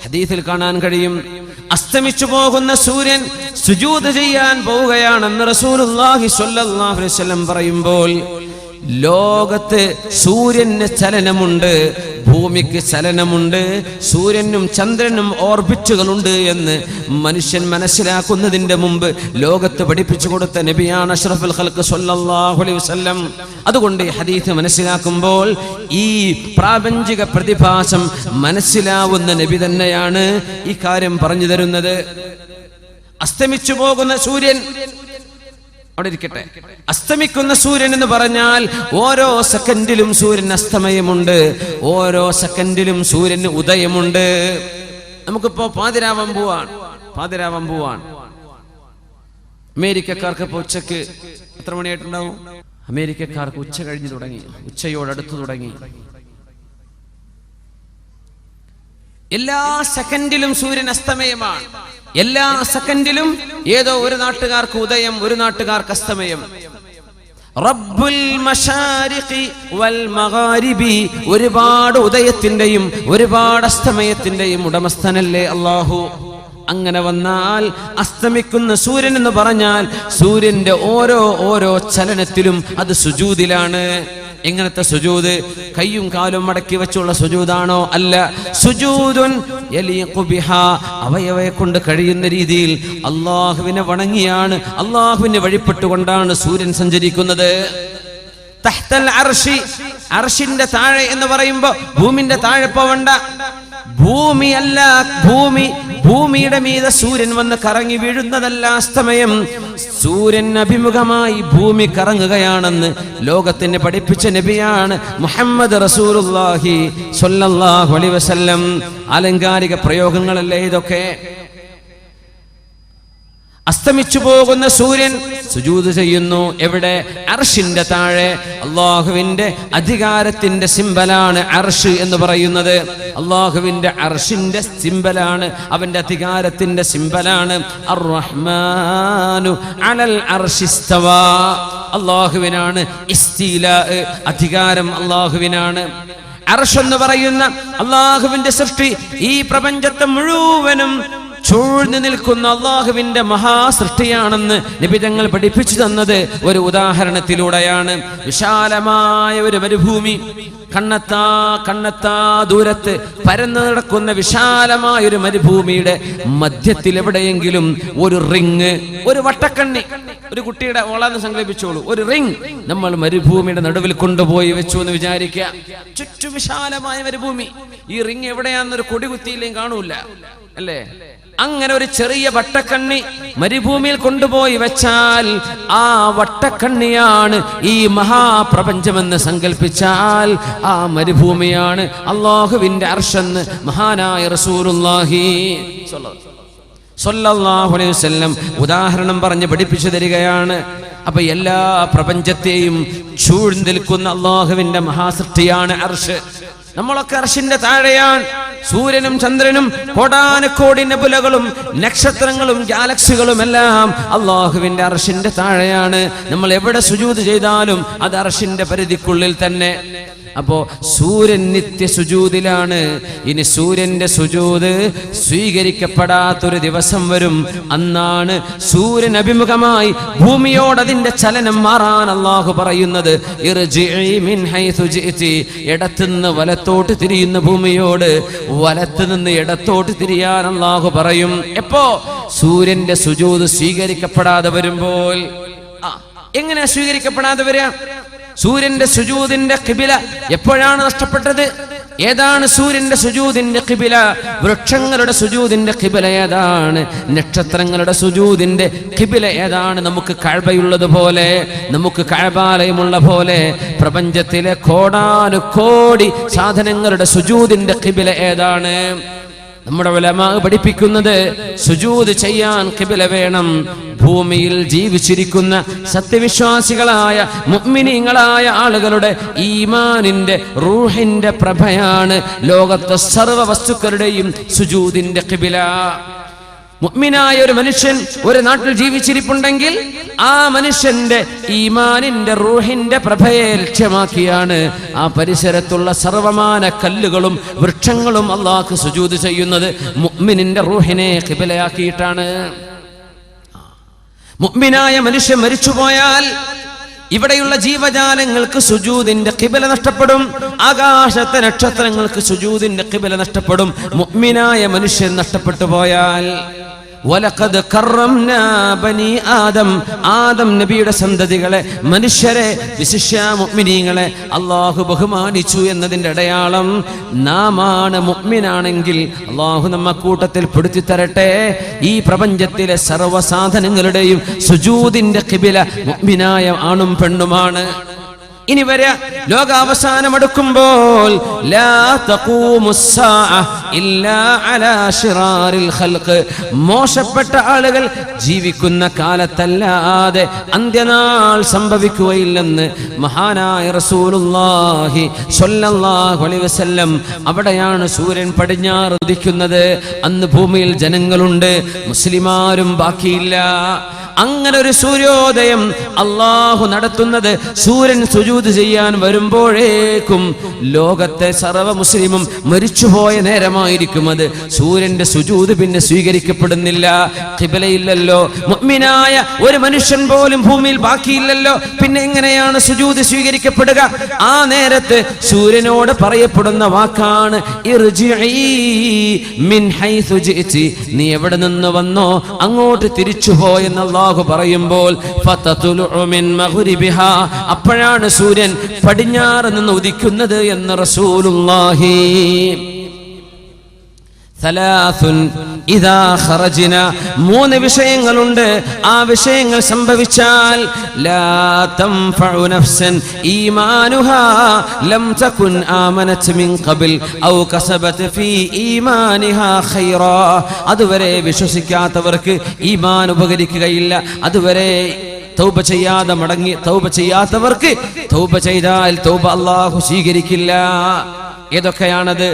ഹദീസിൽ കാണാൻ കഴിയും, അസ്തമിച്ചു പോകുന്ന സൂര്യൻ സുജൂദ് ചെയ്യാൻ പോവുകയാണെന്ന് റസൂലുള്ളാഹി സ്വല്ലല്ലാഹു അലൈഹി വസല്ലം പറയുമ്പോൾ, ലോകത്ത് സൂര്യന് ചലനമുണ്ട്, ഭൂമിക്ക് ചലനമുണ്ട്, സൂര്യനും ചന്ദ്രനും ഓർബിറ്റുകളുണ്ട് എന്ന് മനുഷ്യൻ മനസ്സിലാക്കുന്നതിന്റെ മുമ്പ് ലോകത്ത് പഠിപ്പിച്ചു കൊടുത്ത നബിയാണ് അഷ്റഫുൽ ഖൽഖ് സ്വല്ലല്ലാഹു അലൈഹി വസല്ലം. അതുകൊണ്ട് ഈ ഹദീസ് മനസ്സിലാക്കുമ്പോൾ ഈ പ്രാപഞ്ചിക പ്രതിഭാസം മനസ്സിലാവുന്ന നബി തന്നെയാണ് ഈ കാര്യം പറഞ്ഞു തരുന്നത്. അസ്തമിച്ചു പോകുന്ന സൂര്യൻ അവിടെ ഇരിക്കട്ടെ. അസ്തമിക്കുന്ന സൂര്യൻ എന്ന് പറഞ്ഞാൽ ഓരോ സെക്കൻഡിലും സൂര്യൻ അസ്തമയമുണ്ട്, ഓരോ സെക്കൻഡിലും സൂര്യന് ഉദയമുണ്ട്. നമുക്കിപ്പോ പാതിരാവാൻ പോവാൻ. അമേരിക്കക്കാർക്ക് ഇപ്പൊ ഉച്ചക്ക് എത്ര മണിയായിട്ടുണ്ടാവും? അമേരിക്കക്കാർക്ക് ഉച്ച കഴിഞ്ഞു തുടങ്ങി, ഉച്ചയോടടുത്തു തുടങ്ങി. എല്ലാ സെക്കൻഡിലും സൂര്യൻ അസ്തമയമാണ്. എല്ലാ സെക്കൻഡിലും ഏതോ ഒരു നാട്ടുകാർക്ക് ഉദയം, ഒരു നാട്ടുകാർക്ക് അസ്തമയം. റബ്ബുൽ മശാരിഖി വൽ മഗാരിബി, ഒരുപാട് ഉദയത്തിന്റെയും ഒരുപാട് അസ്തമയത്തിന്റെയും ഉടമസ്ഥനല്ലേ അല്ലാഹു. അങ്ങനെ വന്നാൽ അസ്തമിക്കുന്ന സൂര്യൻ എന്ന് പറഞ്ഞാൽ സൂര്യന്റെ ഓരോ ചലനത്തിലും അത് സുജൂദിലാണ്. എങ്ങനത്തെ സുജൂദ്? കയ്യും കാലും മടക്കി വെച്ചുള്ള സുജൂദാണോ? അല്ല. സുജൂദുൻ യലീഖു ബിഹാ, അവയവയെ കൊണ്ട് കഴിയുന്ന രീതിയിൽ അല്ലാഹുവിനെ വണങ്ങിയാണ്, അല്ലാഹുവിനെ വഴിപ്പെട്ടുകൊണ്ടാണ് സൂര്യൻ സഞ്ചരിക്കുന്നത്. തഹ്തൽ അർശി, അർശിന്റെ താഴെ എന്ന് പറയുമ്പോ ഭൂമിന്റെ താഴെ പോവണ്ട. ഭൂമിയല്ല, ഭൂമിയുടെ മീതെ സൂര്യൻ വന്ന് കറങ്ങി വീഴുന്നതല്ല അസ്തമയം. സൂര്യൻ അഭിമുഖമായി ഭൂമി കറങ്ങുകയാണെന്ന് ലോകത്തിന് പഠിപ്പിച്ച നബിയാണ് മുഹമ്മദ് റസൂലുള്ളാഹി സ്വല്ലല്ലാഹു അലൈഹി വസല്ലം. ആലങ്കാരിക പ്രയോഗങ്ങളല്ലേ ഇതൊക്കെ? അസ്തമിച്ചു പോകുന്ന സൂര്യൻ സുജൂദ് ചെയ്യുന്നു. എവിടെ? അർശിന്റെ താഴെ. അല്ലാഹുവിന്റെ അധികാരത്തിന്റെ സിംബലാണ് അർശ് എന്ന് പറയുന്നത്. അല്ലാഹുവിന്റെ അർശിന്റെ സിംബലാണ്, അവന്റെ അധികാരത്തിന്റെ സിംബലാണ്. അർ-റഹ്മാനു അലൽ അർശിസ്തവാ, അല്ലാഹുവിനാണ് ഇസ്തിലാ, അധികാരം അല്ലാഹുവിനാണ്. അർശ് എന്ന് പറയുന്ന അല്ലാഹുവിന്റെ സൃഷ്ടി ഈ പ്രപഞ്ചത്തെ മുഴുവനും ചൂഴ്ന്നു നിൽക്കുന്ന അല്ലാഹുവിന്റെ മഹാസൃഷ്ടിയാണെന്ന് നിബിധങ്ങൾ പഠിപ്പിച്ചു തന്നത് ഒരു വിശാലമായ ഒരു മരുഭൂമി, കണ്ണെത്താ ദൂരത്ത് പരന്നു നടക്കുന്ന വിശാലമായ ഒരു മരുഭൂമിയുടെ മധ്യത്തിൽ എവിടെയെങ്കിലും ഒരു റിങ്, ഒരു വട്ടക്കണ്ണി, ഒരു കുട്ടിയുടെ ഓളാന്ന് സങ്കല്പിച്ചോളൂ. ഒരു റിങ് നമ്മൾ മരുഭൂമിയുടെ നടുവിൽ കൊണ്ടുപോയി വെച്ചു എന്ന് വിചാരിക്കുക. ചുറ്റു വിശാലമായ മരുഭൂമി. ഈ റിങ് എവിടെയാണെന്നൊരു കൊടി കുത്തിയില്ലെങ്കിൽ കാണൂല, അല്ലേ? അങ്ങനെ ഒരു ചെറിയ വട്ടക്കണ്ണി മരുഭൂമിയിൽ കൊണ്ടുപോയി വെച്ചാൽ ആ വട്ടക്കണ്ണിയാണ് ഈ മഹാപ്രപഞ്ചമെന്ന് സങ്കല്പിച്ചാൽ ആ മരുഭൂമിയാണ് അല്ലാഹുവിന്റെ അർശെന്ന് മഹാനായ റസൂലുള്ളാഹി സ്വല്ലല്ലാഹു അലൈഹി വസല്ലം ഉദാഹരണം പറഞ്ഞ് പഠിപ്പിച്ചു തരികയാണ്. അപ്പൊ എല്ലാ പ്രപഞ്ചത്തെയും ചൂഴ്ന്നു നിൽക്കുന്ന അല്ലാഹുവിന്റെ മഹാസൃഷ്ടിയാണ് അർശ്. നമ്മളൊക്കെ അർശിന്റെ താഴെയാണ്. സൂര്യനും ചന്ദ്രനും കോടാനുകോടി നെബുലകളും നക്ഷത്രങ്ങളും ഗാലക്സികളും എല്ലാം അല്ലാഹുവിന്റെ അർശിന്റെ താഴെയാണ്. നമ്മൾ എവിടെ സുജൂദ് ചെയ്താലും അത് അർശിന്റെ പരിധിക്കുള്ളിൽ തന്നെ. അപ്പോ സൂര്യൻ നിത്യ സുജൂദിലാണ്. ഇനി സൂര്യന്റെ സുജൂദ് സ്വീകരിക്കപ്പെടാത്തൊരു ദിവസം വരും. അന്നാണ് സൂര്യൻ അഭിമുഖമായി ഭൂമിയോട് അതിന്റെ ചലനം മാറാൻ അല്ലാഹു പറയുന്നത്. ഇർജിഇ മിൻ ഹൈസു ജിഇതി, ഇടത്തുനിന്ന് വലത്തോട്ട് തിരിയുന്ന ഭൂമിയോട് വലത്ത് നിന്ന് ഇടത്തോട്ട് തിരിയാൻ അല്ലാഹു പറയും. എപ്പോ? സൂര്യന്റെ സുജൂദ് സ്വീകരിക്കപ്പെടാതെ വരുമ്പോൾ. എങ്ങനെ സ്വീകരിക്കപ്പെടാതെ വരിക? സൂര്യന്റെ സുജൂദിന്റെ ഖിബില എപ്പോഴാണ് നഷ്ടപ്പെട്ടത്? ഏതാണ് സൂര്യന്റെ സുജൂദിന്റെ ഖിബില? വൃക്ഷങ്ങളുടെ സുജൂദിന്റെ ഖിബില ഏതാണ്? നക്ഷത്രങ്ങളുടെ സുജൂദിന്റെ ഖിബില ഏതാണ്? നമുക്ക് കഅബയുള്ളതുപോലെ, നമുക്ക് കഅബാലയമുള്ള പോലെ പ്രപഞ്ചത്തിലെ കോടാനുകോടി സാധനങ്ങളുടെ സുജൂദിന്റെ ഖിബില ഏതാണ്? നമ്മുടെ ഉലമാ പഠിപ്പിക്കുന്നത് സുജൂദ് ചെയ്യാൻ ഖിബില വേണം. ഭൂമിയിൽ ജീവിച്ചിരിക്കുന്ന സത്യവിശ്വാസികളായ മുഅ്മിനീങ്ങളായ ആളുകളുടെ ഈമാനിന്റെ റൂഹിന്റെ പ്രഭയാണ് ലോകത്തെ സർവ്വ വസ്തുക്കളുടെയും സുജൂദിന്റെ ഖിബില. മുഅ്മിനായ ഒരു മനുഷ്യൻ ഒരു നാട്ടിൽ ജീവിച്ചിരിപ്പുണ്ടെങ്കിൽ ആ മനുഷ്യന്റെ ഈമാനിന്റെ റൂഹിന്റെ പ്രഭയെ ലക്ഷ്യമാക്കിയാണ് ആ പരിസരത്തുള്ള സർവമാന കല്ലുകളും വൃക്ഷങ്ങളും അല്ലാഹു സുജൂദ് ചെയ്യുന്നത്. മുഅ്മിനിന്റെ റൂഹിനെ ഖിബലയാക്കിയിട്ടാണ്. മുഅ്മിനായ മനുഷ്യൻ മരിച്ചുപോയാൽ ഇവിടെയുള്ള ജീവജാലങ്ങൾക്ക് സുജൂദിന്റെ ഖിബല നഷ്ടപ്പെടും. ആകാശത്തെ നക്ഷത്രങ്ങൾക്ക് സുജൂദിന്റെ ഖിബല നഷ്ടപ്പെടും. മുഅ്മിനായ മനുഷ്യൻ നഷ്ടപ്പെട്ടു പോയാൽ വലഖദ് കറംനാ ബനി ആദം, ആദം നബിയുടെ സന്തതികളെ, മനുഷ്യരെ, വിശിഷ്യ മുഅ്മിനീങ്ങളെ അല്ലാഹു ബഹുമാനിച്ചു എന്നതിന്റെ അടയാളം നാമാണ്. മുഅ്മിനാണെങ്കിൽ അല്ലാഹു നമ്മെ കൂട്ടത്തിൽ പെടുത്തി തരട്ടെ. ഈ പ്രപഞ്ചത്തിലെ സർവ്വ സാധനങ്ങളുടെയും സുജൂദിന്റെ ഖിബില മുഅ്മിനായ ആണും പെണ്ണുമാണ്. ഇനി വരെ ലോകാവസാനം അടുക്കുമ്പോൾ ലാ തഖൂമുസ്സാഅ ഇല്ലാ അലാ ശിറാറിൽ ഖൽഖ്, മോശപ്പെട്ട ആളുകൾ ജീവിക്കുന്ന കാലത്തല്ലാതെ അന്ത്യനാൾ സംഭവിക്കുകയില്ലെന്ന് മഹാനായ റസൂലുള്ളാഹി സ്വല്ലല്ലാഹു അലൈഹി വസല്ലം. അവിടെയാണ് സൂര്യൻ പടിഞ്ഞാറ് ഉദിക്കുന്നത്. അന്ന് ഭൂമിയിൽ ജനങ്ങളുണ്ട്, മുസ്ലിമാരും ബാക്കിയില്ല. അങ്ങനെ ഒരു സൂര്യോദയം അല്ലാഹു നടത്തുന്നത് സൂര്യൻ സുജൂദ് ചെയ്യാൻ വരുമ്പോഴേക്കും ലോകത്തെ സർവ്വ മുസ്ലിമും മരിച്ചുപോയ നേരമായിരിക്കും. അത് സൂര്യന്റെ സുജൂദ് പിന്നെ സ്വീകരിക്കപ്പെടുന്നില്ല. ഖിബലയില്ലല്ലോ, മുഅ്മിനായ ഒരു മനുഷ്യൻ പോലും ഭൂമിയിൽ ബാക്കിയില്ലല്ലോ. പിന്നെ എങ്ങനെയാണ് സുജൂദ് സ്വീകരിക്കപ്പെടുക? ആ നേരത്ത് സൂര്യനോട് പറയപ്പെടുന്ന വാക്കാണ് ഇർജിഇ മിൻ ഹൈസു ജിഇതി, നീ എവിടെ നിന്ന് വന്നോ അങ്ങോട്ട് തിരിച്ചുപോയെന്ന് അല്ലാഹു പറയുമ്പോൾ ഫതതുലു മിൻ മഗ്രിബിഹാ, അപ്പോഴാണ് സൂര്യൻ പടിഞ്ഞാറ് നിന്ന് ഉദിക്കുന്നത് എന്ന് റസൂലുള്ളാഹി. സലാസുൻ ഇദാ ഖറജ്ന, മൂന്ന് വിഷയങ്ങളുണ്ട്. ആ വിഷയങ്ങൾ സംഭവിച്ചാൽ ലാ തൻഫഉ നഫ്സൻ ഈമാനുഹാ ലം തകുൻ ആമനത് മിൻ ഖബൽ ഔ കസബത് ഫീ ഈമാനിഹാ ഖൈറാ, അതുവരെ വിശ്വസിക്കാത്തവർക്ക് ഈമാൻ ഉപകരിക്കുകയില്ല. അതുവരെ തൗബ ചെയ്യാതെ മടങ്ങി തൗബ ചെയ്യാത്തവർക്ക് തൗബ ചെയ്താൽ തൗബ അല്ലാഹു സ്വീകരിക്കില്ല. ഏതൊക്കെയാണത്?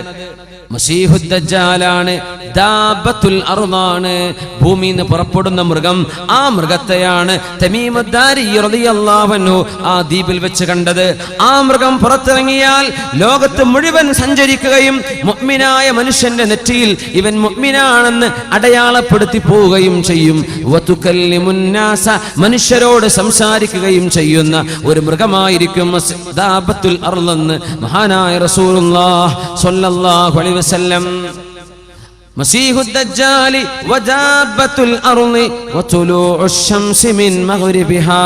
മസീഹുദ് ദജ്ജാലാണ്, ദാബത്തുൽ അർളാണ്, ഭൂമിയിൽ നിന്ന് പുറപ്പെടുന്ന മൃഗം. ആ മൃഗത്തെയാണ് തമീമുദ് ദാരി റളിയല്ലാഹു അൻഹു ആ ദ്വീപിൽ വെച്ച് കണ്ടത്. ആ മൃഗം പുറത്തിറങ്ങിയാൽ ലോകത്ത് മുഴുവൻ സഞ്ചരിക്കുകയും മുഅ്മിനായ മനുഷ്യന്റെ നെറ്റിയിൽ ഇവൻ മുഅ്മിനാണെന്ന് അടയാളപ്പെടുത്തി പോവുകയും ചെയ്യും. വതുകല്ലിമുന്നാസ, മനുഷ്യരോട് സംസാരിക്കുകയും ചെയ്യുന്ന ഒരു മൃഗമായിരിക്കും ദാബത്തുൽ അർളെന്ന് മഹാനായ റസൂലുള്ളാഹി സ്വല്ലല്ലാഹു അലൈഹി വസല്ലം. മസീഹുദ് ദജ്ജാലി വദാബത്തുൽ അർളി വതുലൂഉശ് ശംസി മിൻ മഗ്രിബിഹാ,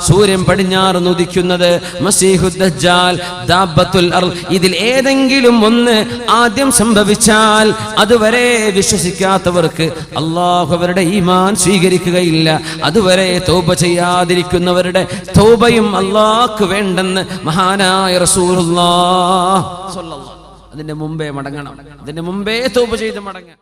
സൂര്യൻ പടിഞ്ഞാറ് ഉദിക്കുന്നത്, മസീഹുദ് ദജ്ജാൽ, ദാബത്തുൽ അർൾ. ഇതിൽ ഏതെങ്കിലും ഒന്ന് ആദ്യം സംഭവിച്ചാൽ അതുവരെ വിശ്വസിക്കാത്തവർക്ക് അല്ലാഹു അവരുടെ ഈമാൻ സ്വീകരിക്കുകയില്ല. അതുവരെ തൗബ ചെയ്യാതിരിക്കുന്നവരുടെ തൗബയും അല്ലാഹുക്ക് വേണ്ടെന്ന് മഹാനായ റസൂലുള്ളാഹി സ്വല്ലല്ലാഹു. അതിന്റെ മുമ്പേ മടങ്ങണം, അതിന്റെ മുമ്പേ തൗബ ചെയ്ത് മടങ്ങണം.